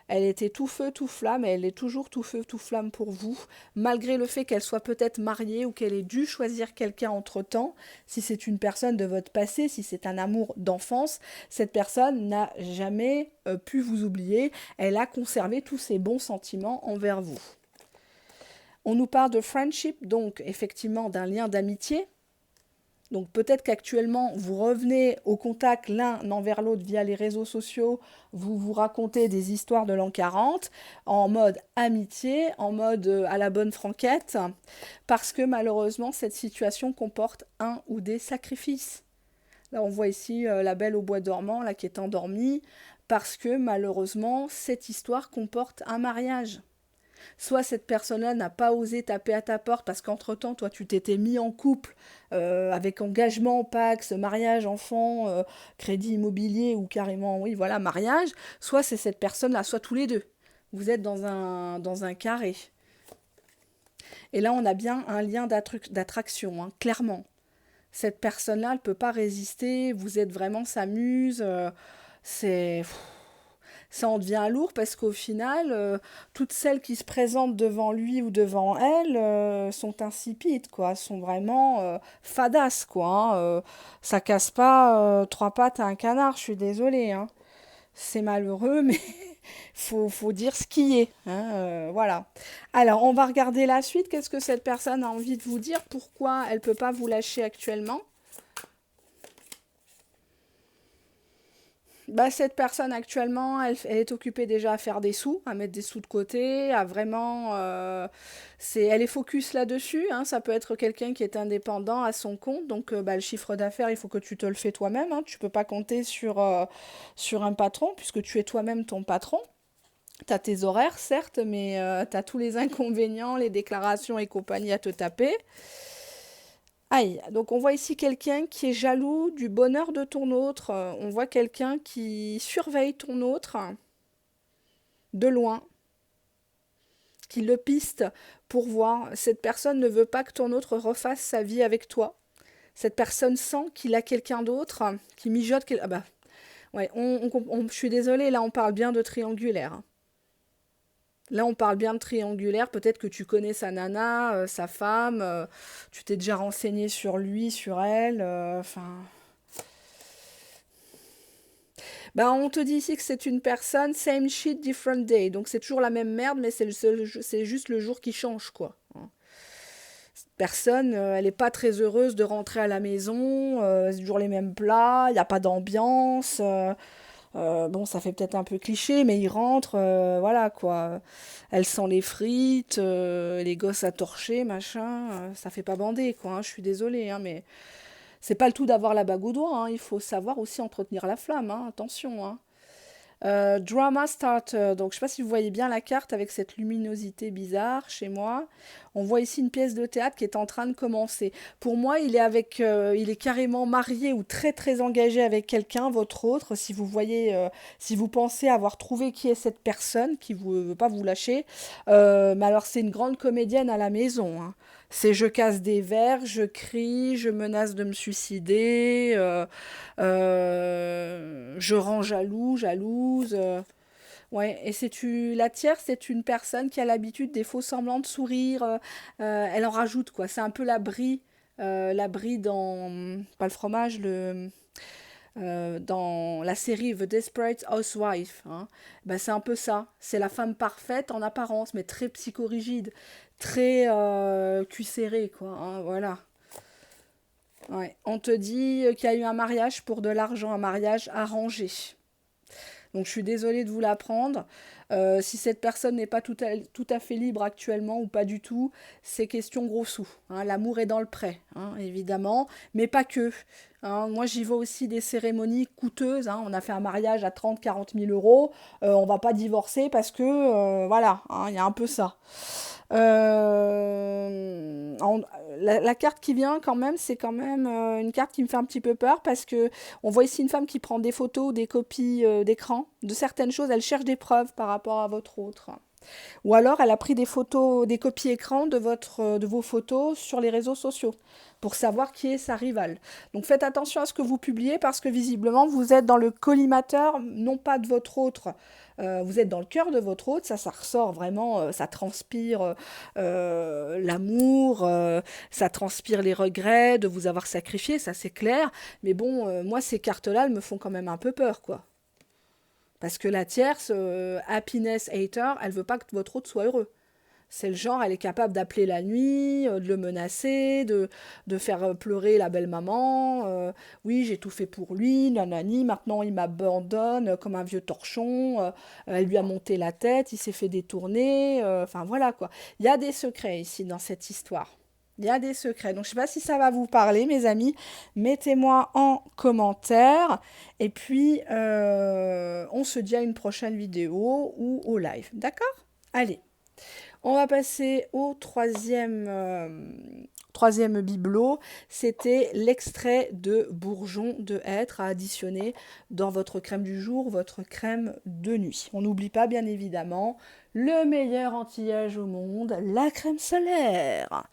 elle était tout feu, tout flamme, et elle est toujours tout feu, tout flamme pour vous, malgré le fait qu'elle soit peut-être mariée ou qu'elle ait dû choisir quelqu'un entre-temps. Si c'est une personne de votre passé, si c'est un amour d'enfance, cette personne n'a jamais pu vous oublier. Elle a conservé tous ses bons sentiments envers vous. On nous parle de friendship, donc effectivement d'un lien d'amitié. Donc peut-être qu'actuellement, vous revenez au contact l'un envers l'autre via les réseaux sociaux, vous vous racontez des histoires de l'an 40 en mode amitié, en mode à la bonne franquette, parce que malheureusement, cette situation comporte un ou des sacrifices. Là, on voit ici la belle au bois dormant, là qui est endormie, parce que malheureusement, cette histoire comporte un mariage. Soit cette personne-là n'a pas osé taper à ta porte parce qu'entre-temps, toi, tu t'étais mis en couple avec engagement, Pax, mariage, enfant, crédit immobilier ou carrément, oui, voilà, mariage. Soit c'est cette personne-là, soit tous les deux. Vous êtes dans un carré. Et là, on a bien un lien d'attraction, hein, clairement. Cette personne-là, elle ne peut pas résister. Vous êtes vraiment sa muse. ça en devient lourd parce qu'au final, toutes celles qui se présentent devant lui ou devant elle sont insipides, quoi, sont vraiment fadasses, quoi. Hein, ça casse pas trois pattes à un canard, je suis désolée, hein. C'est malheureux, mais faut dire ce qui est, hein, voilà. Alors, on va regarder la suite. Qu'est-ce que cette personne a envie de vous dire? Pourquoi elle ne peut pas vous lâcher actuellement? Bah, cette personne actuellement, elle est occupée déjà à faire des sous, à mettre des sous de côté, à vraiment, elle est focus là-dessus, hein. Ça peut être quelqu'un qui est indépendant à son compte, donc bah, le chiffre d'affaires, il faut que tu te le fais toi-même, hein. Tu peux pas compter sur un patron puisque tu es toi-même ton patron. Tu as tes horaires, certes, mais tu as tous les inconvénients, les déclarations et compagnie à te taper. Aïe, donc on voit ici quelqu'un qui est jaloux du bonheur de ton autre. On voit quelqu'un qui surveille ton autre de loin, qui le piste pour voir. Cette personne ne veut pas que ton autre refasse sa vie avec toi. Cette personne sent qu'il a quelqu'un d'autre qui mijote. Ah bah, ouais, je suis désolée, là on parle bien de triangulaire, hein. Là, on parle bien de triangulaire. Peut-être que tu connais sa nana, sa femme, tu t'es déjà renseigné sur lui, sur elle. Enfin, bah, on te dit ici que c'est une personne, same shit, different day. Donc c'est toujours la même merde, mais c'est juste le jour qui change, quoi. Hein. Cette personne, elle n'est pas très heureuse de rentrer à la maison. C'est toujours les mêmes plats, il n'y a pas d'ambiance. Bon, ça fait peut-être un peu cliché, mais il rentre, voilà quoi. Elle sent les frites, les gosses à torcher, machin. Ça fait pas bander, quoi. Hein, je suis désolée, hein, mais c'est pas le tout d'avoir la bague au doigt. Hein, il faut savoir aussi entretenir la flamme. Hein, attention. Hein. Drama Starter. Donc, je sais pas si vous voyez bien la carte avec cette luminosité bizarre chez moi. On voit ici une pièce de théâtre qui est en train de commencer. Pour moi, il est carrément marié ou très très engagé avec quelqu'un, votre autre. Si vous voyez, si vous pensez avoir trouvé qui est cette personne qui ne veut pas vous lâcher, mais alors c'est une grande comédienne à la maison. Hein. C'est je casse des verres, je crie, je menace de me suicider, je rends jaloux, jalouse. Ouais, et la tierce, c'est une personne qui a l'habitude des faux semblants de sourire. Elle en rajoute, quoi. C'est un peu la brie dans, pas le fromage, dans la série The Desperate Housewife. Hein. Ben, c'est un peu ça. C'est la femme parfaite en apparence, mais très psychorigide, très cul serré, quoi. Hein, voilà. Ouais. On te dit qu'il y a eu un mariage pour de l'argent, un mariage arrangé. Donc je suis désolée de vous l'apprendre. Si cette personne n'est pas tout à fait libre actuellement ou pas du tout, c'est question gros sous. Hein. L'amour est dans le prêt, hein, évidemment, mais pas que. Hein. Moi, j'y vois aussi des cérémonies coûteuses. Hein. On a fait un mariage à 30 000 à 40 000 euros. On va pas divorcer parce que, voilà, hein, il y a un peu ça. La carte qui vient quand même, c'est quand même une carte qui me fait un petit peu peur parce que on voit ici une femme qui prend des photos ou des copies d'écran de certaines choses. Elle cherche des preuves par rapport à votre autre. Ou alors elle a pris des photos, des copies écran de vos photos sur les réseaux sociaux pour savoir qui est sa rivale. Donc faites attention à ce que vous publiez parce que visiblement vous êtes dans le collimateur, non pas de votre autre, vous êtes dans le cœur de votre autre, ça ressort vraiment, ça transpire l'amour, ça transpire les regrets de vous avoir sacrifié, ça c'est clair. Mais bon, moi ces cartes-là, elles me font quand même un peu peur, quoi. Parce que la tierce, happiness hater, elle veut pas que votre autre soit heureux. C'est le genre, elle est capable d'appeler la nuit, de le menacer, de faire pleurer la belle-maman. Oui, j'ai tout fait pour lui, nanani, maintenant il m'abandonne comme un vieux torchon. Elle lui a monté la tête, il s'est fait détourner. Enfin voilà quoi. Il y a des secrets ici dans cette histoire. Il y a des secrets. Donc je ne sais pas si ça va vous parler, mes amis. Mettez-moi en commentaire. Et puis, on se dit à une prochaine vidéo ou au live. D'accord? Allez. On va passer au troisième bibelot. C'était l'extrait de bourgeon de hêtre à additionner dans votre crème du jour, votre crème de nuit. On n'oublie pas, bien évidemment, le meilleur anti-âge au monde, la crème solaire.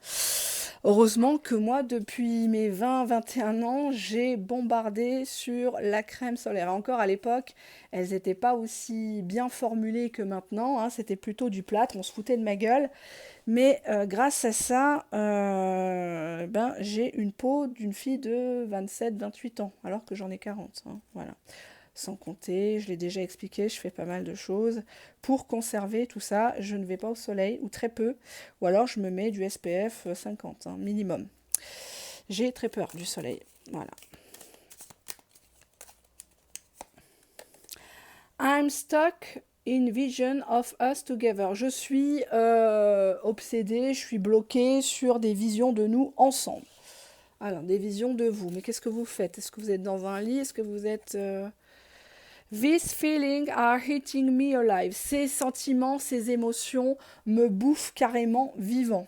Heureusement que moi, depuis mes 20-21 ans, j'ai bombardé sur la crème solaire. Encore à l'époque, elles n'étaient pas aussi bien formulées que maintenant, hein, c'était plutôt du plâtre, on se foutait de ma gueule. Mais grâce à ça, ben, j'ai une peau d'une fille de 27-28 ans, alors que j'en ai 40, hein, voilà. Sans compter, je l'ai déjà expliqué, je fais pas mal de choses. Pour conserver tout ça, je ne vais pas au soleil, ou très peu, ou alors je me mets du SPF 50, hein, minimum. J'ai très peur du soleil, voilà. I'm stuck in vision of us together. Je suis obsédée, je suis bloquée sur des visions de nous ensemble. Alors, des visions de vous. Mais qu'est-ce que vous faites? Est-ce que vous êtes dans un lit? Est-ce que vous êtes... These feelings are hitting me alive. Ces sentiments, ces émotions me bouffent carrément vivant.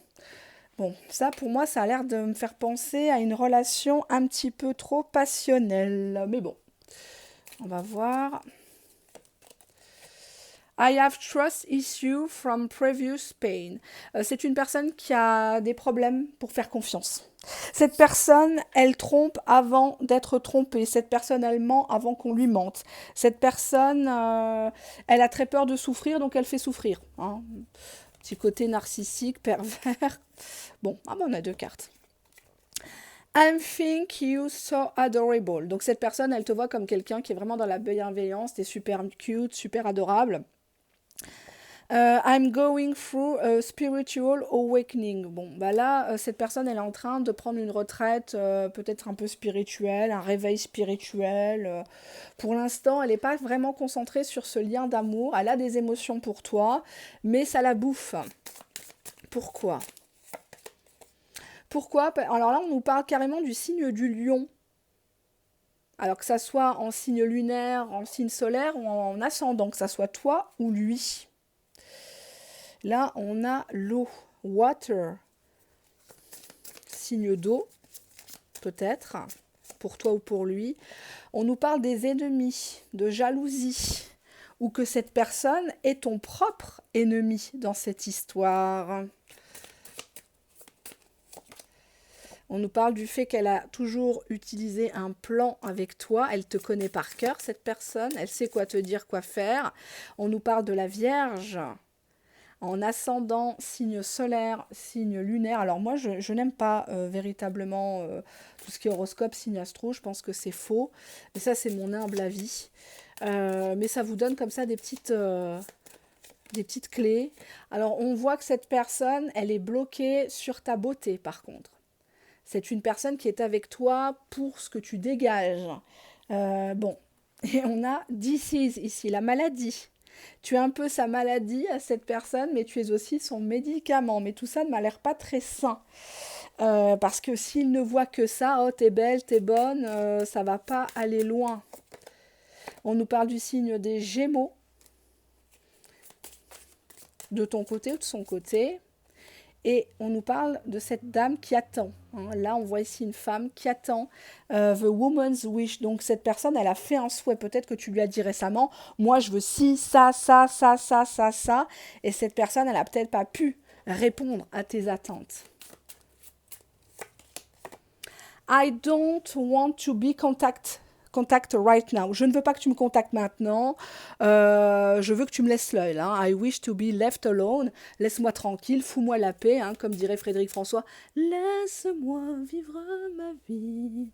Bon, ça pour moi, ça a l'air de me faire penser à une relation un petit peu trop passionnelle. Mais bon, on va voir. I have trust issue from previous pain. C'est une personne qui a des problèmes pour faire confiance. Cette personne, elle trompe avant d'être trompée. Cette personne, elle ment avant qu'on lui mente. Cette personne, elle a très peur de souffrir, donc elle fait souffrir. Hein. Petit côté narcissique, pervers. Bon, ah ben on a deux cartes. I think you so adorable. Donc cette personne, elle te voit comme quelqu'un qui est vraiment dans la bienveillance, t'es super cute, super adorable. I'm going through a spiritual awakening. Bon, bah là, cette personne, elle est en train de prendre une retraite peut-être un peu spirituelle, un réveil spirituel. Pour l'instant, elle n'est pas vraiment concentrée sur ce lien d'amour. Elle a des émotions pour toi, mais ça la bouffe. Pourquoi? Pourquoi? Alors là, on nous parle carrément du signe du lion. Alors que ça soit en signe lunaire, en signe solaire ou en ascendant, que ça soit toi ou lui. Là, on a l'eau, water, signe d'eau, peut-être, pour toi ou pour lui. On nous parle des ennemis, de jalousie, ou que cette personne est ton propre ennemi dans cette histoire. On nous parle du fait qu'elle a toujours utilisé un plan avec toi. Elle te connaît par cœur, cette personne. Elle sait quoi te dire, quoi faire. On nous parle de la Vierge. En ascendant, signe solaire, signe lunaire. Alors moi, je n'aime pas véritablement tout ce qui est horoscope, signe astro. Je pense que c'est faux. Mais ça, c'est mon humble avis. Mais ça vous donne comme ça des petites clés. Alors, on voit que cette personne, elle est bloquée sur ta beauté, par contre. C'est une personne qui est avec toi pour ce que tu dégages. Bon, et on a disease ici, la maladie. Tu es un peu sa maladie à cette personne, mais tu es aussi son médicament. Mais tout ça ne m'a l'air pas très sain. Parce que s'il ne voit que ça, oh t'es belle, t'es bonne, ça va pas aller loin. On nous parle du signe des Gémeaux. De ton côté ou de son côté. Et on nous parle de cette dame qui attend. Hein. Là, on voit ici une femme qui attend. The woman's wish. Donc, cette personne, elle a fait un souhait. Peut-être que tu lui as dit récemment, moi, je veux ci, ça, ça, ça, ça, ça, ça. Et cette personne, elle n'a peut-être pas pu répondre à tes attentes. I don't want to be contact right now. Je ne veux pas que tu me contactes maintenant. Je veux que tu me laisses l'œil. Hein. I wish to be left alone. Laisse-moi tranquille, fous-moi la paix, hein, comme dirait Frédéric François. Laisse-moi vivre ma vie.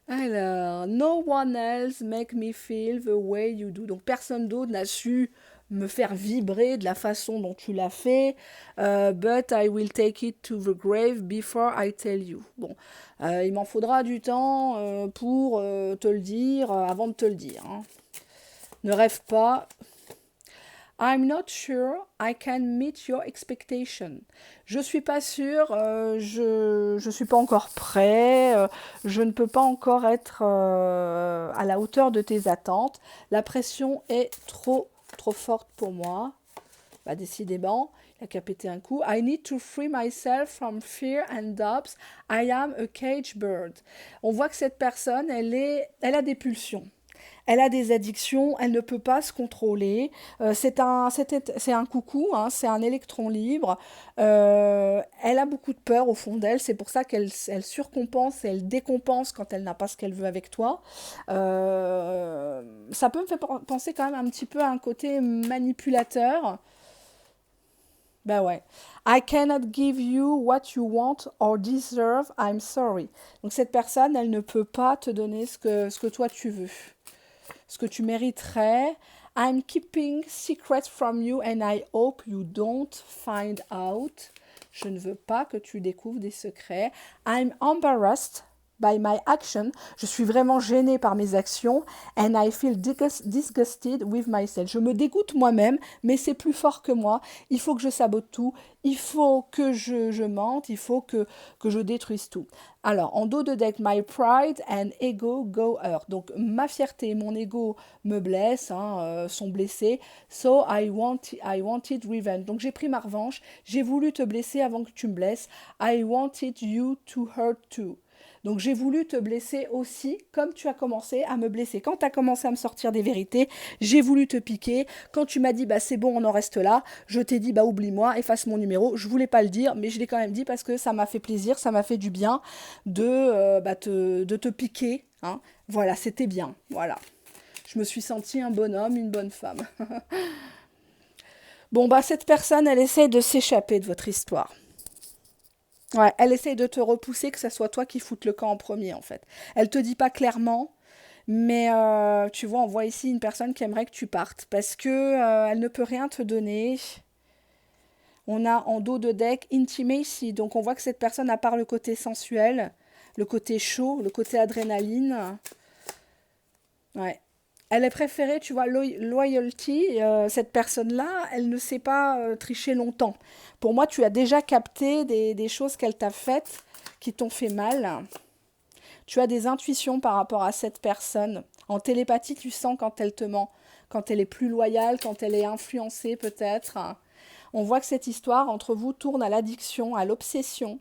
Alors, no one else make me feel the way you do. Donc, personne d'autre n'a su me faire vibrer de la façon dont tu l'as fait. But I will take it to the grave before I tell you. Bon, il m'en faudra du temps pour te le dire, avant de te le dire. Hein. Ne rêve pas. I'm not sure I can meet your expectation. Je suis pas sûre, je suis pas encore prêt, je ne peux pas encore être à la hauteur de tes attentes. La pression est trop forte pour moi. Bah, décidément, il a qu'à péter un coup. I need to free myself from fear and doubts. I am a cage bird. On voit que cette personne, elle a des pulsions. Elle a des addictions, elle ne peut pas se contrôler. C'est un coucou, hein, c'est un électron libre. Elle a beaucoup de peur au fond d'elle, c'est pour ça elle surcompense et elle décompense quand elle n'a pas ce qu'elle veut avec toi. Ça peut me faire penser quand même un petit peu à un côté manipulateur. Bah ouais. I cannot give you what you want or deserve, I'm sorry. Donc cette personne, elle ne peut pas te donner ce que toi tu veux, ce que tu mériterais. I'm keeping secrets from you and I hope you don't find out. Je ne veux pas que tu découvres des secrets. I'm embarrassed by my action. Je suis vraiment gênée par mes actions. And I feel disgusted with myself. Je me dégoûte moi-même, mais c'est plus fort que moi. Il faut que je sabote tout. Il faut que je mente. Il faut que je détruise tout. Alors, en dos de deck, my pride and ego go hurt. Donc, ma fierté et mon ego me blessent, hein, sont blessés. So, I wanted revenge. Donc, j'ai pris ma revanche. J'ai voulu te blesser avant que tu me blesses. I wanted you to hurt too. Donc j'ai voulu te blesser aussi, comme tu as commencé à me blesser. Quand tu as commencé à me sortir des vérités, j'ai voulu te piquer. Quand tu m'as dit, bah c'est bon, on en reste là, je t'ai dit, bah oublie-moi, efface mon numéro. Je voulais pas le dire, mais je l'ai quand même dit parce que ça m'a fait plaisir, ça m'a fait du bien de te piquer. Hein. Voilà, c'était bien. Voilà. Je me suis sentie un bonhomme, une bonne femme. Bon, bah cette personne, elle essaie de s'échapper de votre histoire. Ouais, elle essaye de te repousser, que ce soit toi qui foutes le camp en premier, en fait. Elle te dit pas clairement, mais tu vois, on voit ici une personne qui aimerait que tu partes parce que elle ne peut rien te donner. On a en dos de deck intimacy, donc on voit que cette personne, à part le côté sensuel, le côté chaud, le côté adrénaline, ouais. Elle est préférée, tu vois, loyalty, cette personne-là, elle ne sait pas tricher longtemps. Pour moi, tu as déjà capté des choses qu'elle t'a faites qui t'ont fait mal. Tu as des intuitions par rapport à cette personne. En télépathie, tu sens quand elle te ment, quand elle est plus loyale, quand elle est influencée peut-être. On voit que cette histoire entre vous tourne à l'addiction, à l'obsession,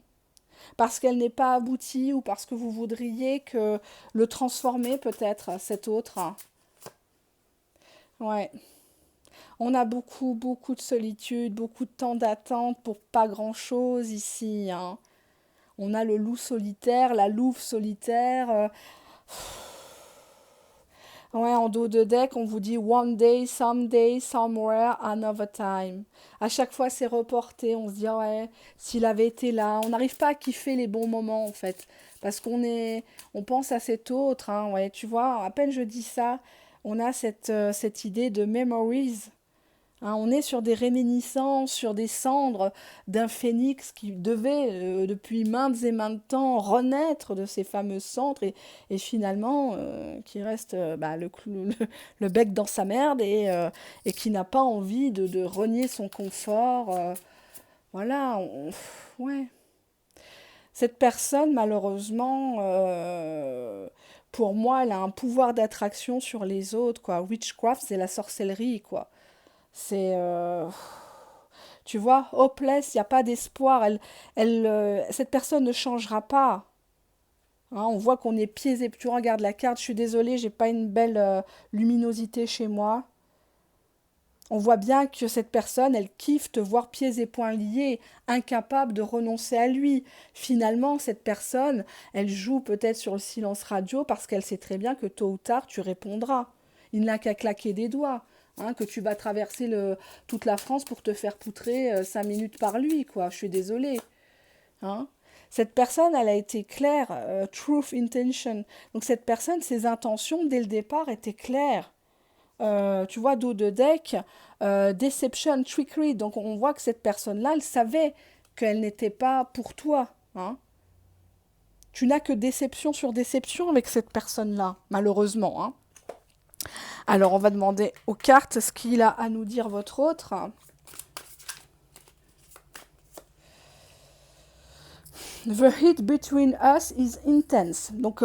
parce qu'elle n'est pas aboutie ou parce que vous voudriez que le transformer peut-être, cet autre. Ouais. On a beaucoup, beaucoup de solitude, beaucoup de temps d'attente pour pas grand-chose ici. Hein. On a le loup solitaire, la louve solitaire. Ouais, en dos de deck, on vous dit one day, someday, somewhere, another time. À chaque fois, c'est reporté. On se dit, ouais, s'il avait été là. On n'arrive pas à kiffer les bons moments, en fait. Parce on pense à cet autre. Hein, ouais, tu vois, à peine je dis ça, on a cette idée de memories. Hein, on est sur des réminiscences, sur des cendres d'un phénix qui devait, depuis maintes et maintes temps, renaître de ces fameux cendres et finalement, qui reste le bec dans sa merde et qui n'a pas envie de renier son confort. Voilà, ouais. Cette personne, malheureusement, pour moi, elle a un pouvoir d'attraction sur les autres, quoi. Witchcraft, c'est la sorcellerie, quoi. C'est, tu vois, hopeless, il n'y a pas d'espoir. Cette personne ne changera pas. Hein, on voit qu'on est pieds et tu regardes la carte. Je suis désolée, j'ai pas une belle luminosité chez moi. On voit bien que cette personne, elle kiffe te voir pieds et poings liés, incapable de renoncer à lui. Finalement, cette personne, elle joue peut-être sur le silence radio parce qu'elle sait très bien que tôt ou tard, tu répondras. Il n'a qu'à claquer des doigts. Hein, que tu vas traverser toute la France pour te faire poutrer 5 minutes par lui, quoi. Je suis désolée. Hein. Cette personne, elle a été claire, truth intention. Donc cette personne, ses intentions, dès le départ, étaient claires. Tu vois, dos de deck, deception, trickery. Donc on voit que cette personne-là, elle savait qu'elle n'était pas pour toi. Hein. Tu n'as que déception sur déception avec cette personne-là, malheureusement. Hein. Alors on va demander aux cartes ce qu'il a à nous dire votre autre. The heat between us is intense. Donc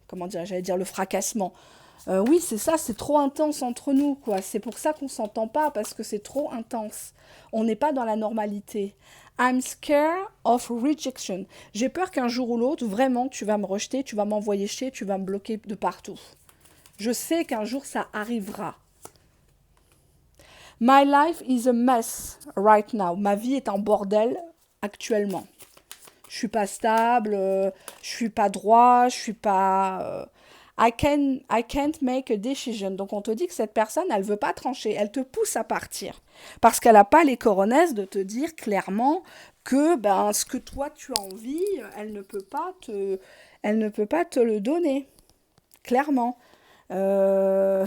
comment dire, j'allais dire le fracassement. Oui, c'est ça, c'est trop intense entre nous, quoi. C'est pour ça qu'on s'entend pas, parce que c'est trop intense. On n'est pas dans la normalité. I'm scared of rejection. J'ai peur qu'un jour ou l'autre, vraiment, tu vas me rejeter, tu vas m'envoyer chier, tu vas me bloquer de partout. Je sais qu'un jour, ça arrivera. My life is a mess right now. Ma vie est un bordel actuellement. Je suis pas stable, je suis pas droit, je suis pas. I can't make a decision. Donc on te dit que cette personne, elle veut pas trancher, elle te pousse à partir parce qu'elle a pas les coronesses de te dire clairement que ben ce que toi tu as envie, elle ne peut pas te le donner clairement. Euh,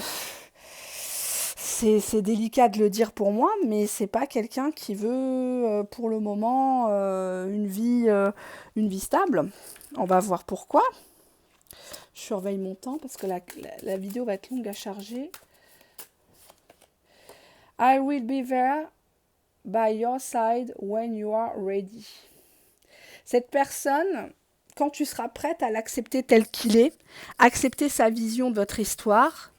c'est délicat de le dire pour moi, mais c'est pas quelqu'un qui veut pour le moment une vie stable. On va voir pourquoi. Je surveille mon temps parce que la vidéo va être longue à charger. I will be there by your side when you are ready. Cette personne, quand tu seras prête à l'accepter tel qu'il est, accepter sa vision de votre histoire,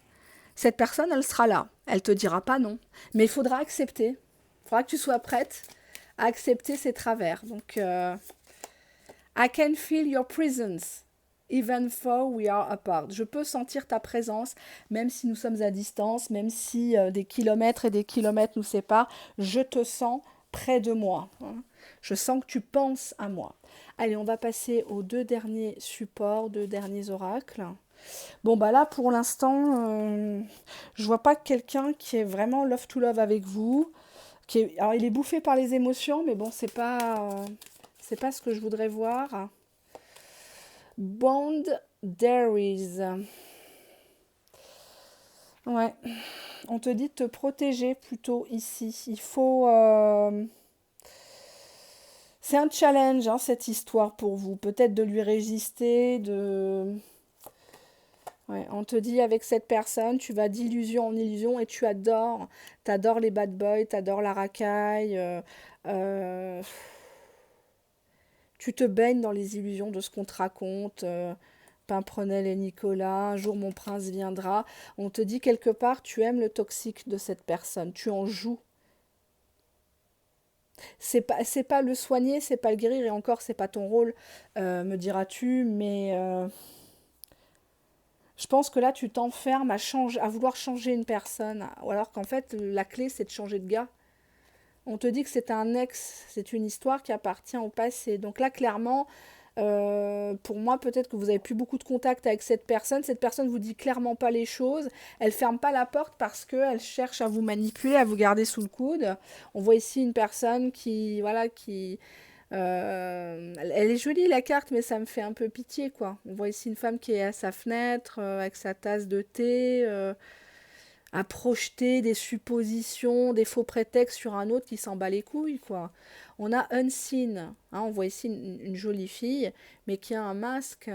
cette personne, elle sera là. Elle te dira pas non. Mais il faudra accepter. Il faudra que tu sois prête à accepter ses travers. Donc, I can feel your presence, even though we are apart. Je peux sentir ta présence, même si nous sommes à distance, même si des kilomètres et des kilomètres nous séparent. Je te sens près de moi. Je sens que tu penses à moi. Allez, on va passer aux deux derniers supports, deux derniers oracles. Bon, bah là, pour l'instant, je vois pas quelqu'un qui est vraiment love to love avec vous. Alors, il est bouffé par les émotions, mais bon, c'est pas ce que je voudrais voir. Boundaries. Ouais. On te dit de te protéger plutôt ici. Il faut... C'est un challenge, hein, cette histoire pour vous. Peut-être de lui résister, de... Ouais, on te dit avec cette personne, tu vas d'illusion en illusion et tu adores. T'adores les bad boys, t'adores la racaille. Euh, Tu te baignes dans les illusions de ce qu'on te raconte. Pimprenel et Nicolas, un jour mon prince viendra. On te dit quelque part, tu aimes le toxique de cette personne. Tu en joues. C'est pas le soigner, c'est pas le guérir. Et encore, c'est pas ton rôle, me diras-tu. Mais... je pense que là, tu t'enfermes à vouloir changer une personne, ou alors qu'en fait, la clé, c'est de changer de gars. On te dit que c'est un ex, c'est une histoire qui appartient au passé. Donc là, clairement, pour moi, peut-être que vous n'avez plus beaucoup de contact avec cette personne. Cette personne vous dit clairement pas les choses. Elle ferme pas la porte parce qu'elle cherche à vous manipuler, à vous garder sous le coude. On voit ici une personne qui, voilà, qui, elle est jolie la carte, mais ça me fait un peu pitié, quoi. On voit ici une femme qui est à sa fenêtre avec sa tasse de thé, à projeter des suppositions, des faux prétextes sur un autre qui s'en bat les couilles, quoi. On a Unseen, hein, on voit ici une jolie fille, mais qui a un masque.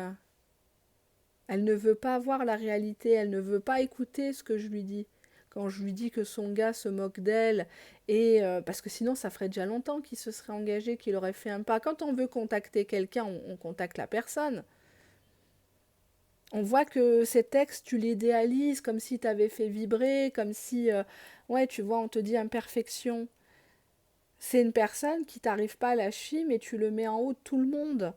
Elle ne veut pas voir la réalité, elle ne veut pas écouter ce que je lui dis. Quand je lui dis que son gars se moque d'elle, et parce que sinon ça ferait déjà longtemps qu'il se serait engagé, qu'il aurait fait un pas. Quand on veut contacter quelqu'un, on contacte la personne. On voit que ces textes, tu l'idéalises comme si tu avais fait vibrer, comme si, ouais, tu vois, on te dit imperfection. C'est une personne qui t'arrive pas à la cheville, mais tu le mets en haut de tout le monde.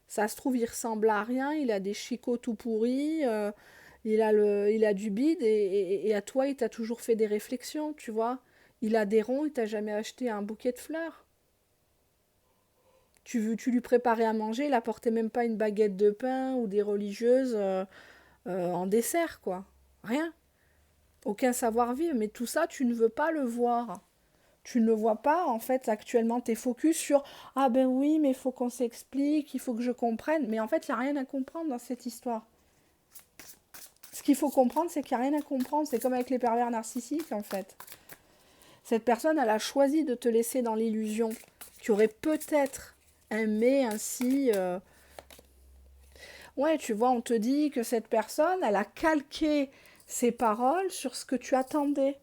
Ça se trouve, il ressemble à rien, il a des chicots tout pourris, il a du bide, et à toi, il t'a toujours fait des réflexions, tu vois. Il a des ronds, il t'a jamais acheté un bouquet de fleurs. Tu lui préparais à manger, il apportait même pas une baguette de pain ou des religieuses en dessert, quoi. Rien. Aucun savoir-vivre. Mais tout ça, tu ne veux pas le voir. Tu ne le vois pas, en fait, actuellement, tu es focus sur ah ben oui, mais il faut qu'on s'explique, il faut que je comprenne. Mais en fait, il n'y a rien à comprendre dans cette histoire. Ce qu'il faut comprendre, c'est qu'il n'y a rien à comprendre. C'est comme avec les pervers narcissiques, en fait. Cette personne, elle a choisi de te laisser dans l'illusion. Tu aurais peut-être aimé ainsi. Ouais, tu vois, on te dit que cette personne, elle a calqué ses paroles sur ce que tu attendais.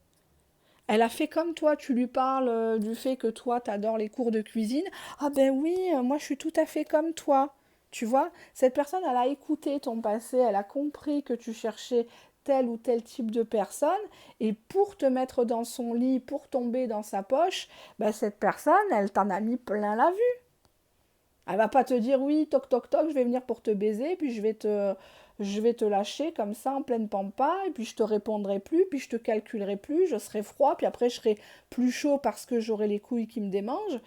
Elle a fait comme toi, tu lui parles du fait que toi, t'adores les cours de cuisine. Ah ben oui, moi je suis tout à fait comme toi. Tu vois, cette personne, elle a écouté ton passé, elle a compris que tu cherchais tel ou tel type de personne, et pour te mettre dans son lit, pour tomber dans sa poche, ben cette personne, elle t'en a mis plein la vue. Elle va pas te dire oui, toc toc toc, je vais venir pour te baiser, puis je vais te lâcher comme ça en pleine pampa, et puis je te répondrai plus, puis je te calculerai plus, je serai froid, puis après je serai plus chaud parce que j'aurai les couilles qui me démangent.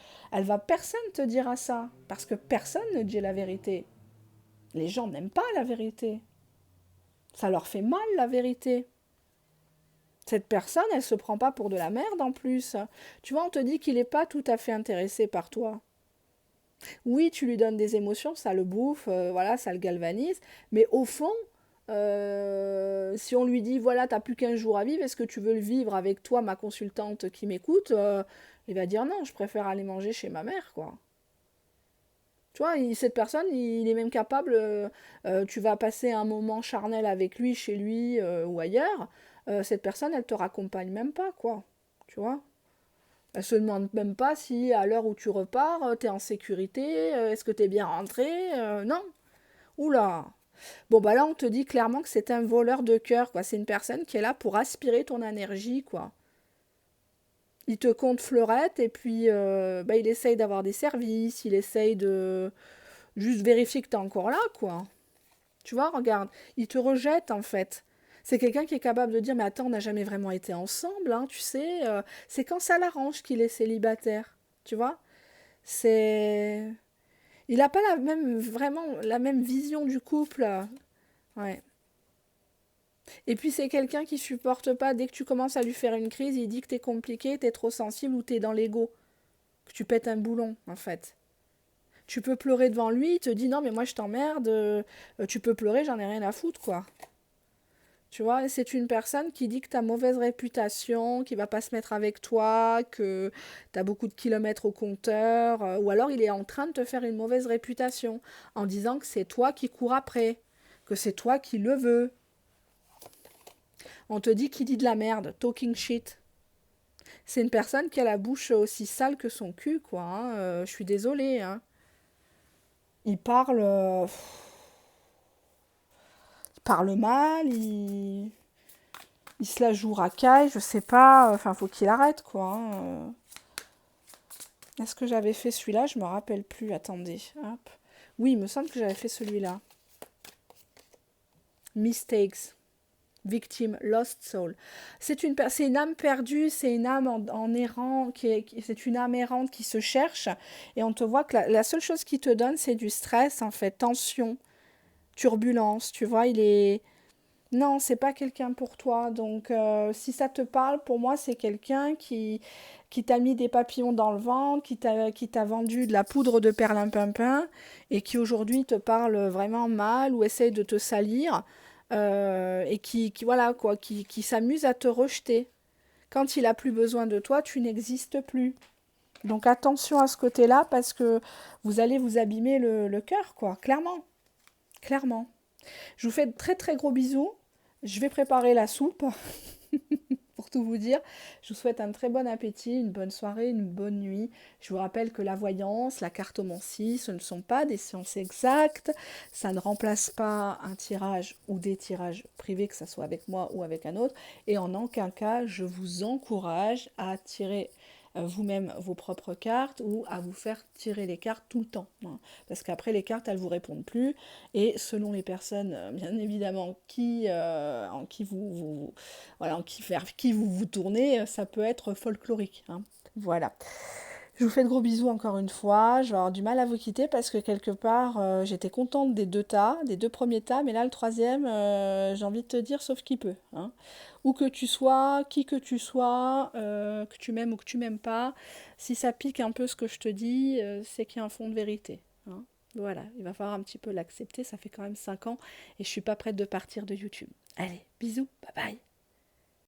Personne te dira ça, parce que personne ne dit la vérité. Les gens n'aiment pas la vérité. Ça leur fait mal la vérité. Cette personne, elle se prend pas pour de la merde en plus. Tu vois, on te dit qu'il n'est pas tout à fait intéressé par toi. Oui, tu lui donnes des émotions, ça le bouffe, voilà, ça le galvanise. Mais au fond, si on lui dit, voilà, t'as plus qu'un jour à vivre, est-ce que tu veux le vivre avec toi, ma consultante qui m'écoute, il va dire non, je préfère aller manger chez ma mère, quoi. Tu vois, cette personne, il est même capable, tu vas passer un moment charnel avec lui, chez lui ou ailleurs, cette personne, elle te raccompagne même pas, quoi. Tu vois? Elle se demande même pas si à l'heure où tu repars, tu es en sécurité, est-ce que tu es bien rentré, non. Oula. Bon bah là on te dit clairement que c'est un voleur de cœur, quoi. C'est une personne qui est là pour aspirer ton énergie, quoi. Il te compte fleurette et puis bah, il essaye d'avoir des services, il essaye de juste vérifier que tu es encore là, quoi. Tu vois, regarde, il te rejette en fait. C'est quelqu'un qui est capable de dire, mais attends, on n'a jamais vraiment été ensemble, hein, tu sais. C'est quand ça l'arrange qu'il est célibataire, tu vois. C'est... Il n'a pas la même, vraiment la même vision du couple. Ouais. Et puis c'est quelqu'un qui supporte pas, dès que tu commences à lui faire une crise, il dit que t'es compliqué, t'es trop sensible ou t'es dans l'ego. Que tu pètes un boulon, en fait. Tu peux pleurer devant lui, il te dit non mais moi je t'emmerde, tu peux pleurer, j'en ai rien à foutre, quoi. Tu vois, c'est une personne qui dit que tu as mauvaise réputation, qui va pas se mettre avec toi, que tu as beaucoup de kilomètres au compteur, ou alors il est en train de te faire une mauvaise réputation en disant que c'est toi qui cours après, que c'est toi qui le veux. On te dit qu'il dit de la merde, talking shit. C'est une personne qui a la bouche aussi sale que son cul, quoi. Hein. Je suis désolée. Hein. Il parle, il parle mal, il se la joue racaille, je sais pas. Enfin, faut qu'il arrête, quoi. Hein. Est-ce que j'avais fait celui-là? Je me rappelle plus. Attendez. Hop. Oui, il me semble que j'avais fait celui-là. Mistakes. Victime, lost soul. C'est une âme perdue, c'est une âme en errant, c'est une âme errante qui se cherche. Et on te voit que la seule chose qui te donne, c'est du stress, en fait, tension, turbulence. Tu vois, il est. Non, c'est pas quelqu'un pour toi. Donc, si ça te parle, pour moi, c'est quelqu'un qui t'a mis des papillons dans le ventre, qui t'a vendu de la poudre de perlimpinpin et qui aujourd'hui te parle vraiment mal ou essaye de te salir et voilà, quoi, qui s'amuse à te rejeter. Quand il a plus besoin de toi, tu n'existes plus. Donc, attention à ce côté-là parce que vous allez vous abîmer le cœur, quoi, clairement. Clairement. Je vous fais de très très gros bisous. Je vais préparer la soupe pour tout vous dire. Je vous souhaite un très bon appétit, une bonne soirée, une bonne nuit. Je vous rappelle que la voyance, la cartomancie, ce ne sont pas des sciences exactes. Ça ne remplace pas un tirage ou des tirages privés, que ce soit avec moi ou avec un autre. Et en aucun cas, je vous encourage à tirer vous-même vos propres cartes ou à vous faire tirer les cartes tout le temps. Hein. Parce qu'après, les cartes, elles ne vous répondent plus. Et selon les personnes, bien évidemment, en qui voilà, vers qui vous tournez, ça peut être folklorique. Hein. Voilà. Je vous fais de gros bisous encore une fois. Je vais avoir du mal à vous quitter parce que quelque part, j'étais contente des deux tas, des deux premiers tas, mais là, le troisième, j'ai envie de te dire, sauf qui peut. Hein. Où que tu sois, qui que tu sois, que tu m'aimes ou que tu m'aimes pas, si ça pique un peu ce que je te dis, c'est qu'il y a un fond de vérité. Hein. Voilà, il va falloir un petit peu l'accepter, ça fait quand même 5 ans et je suis pas prête de partir de YouTube. Allez, bisous, bye bye.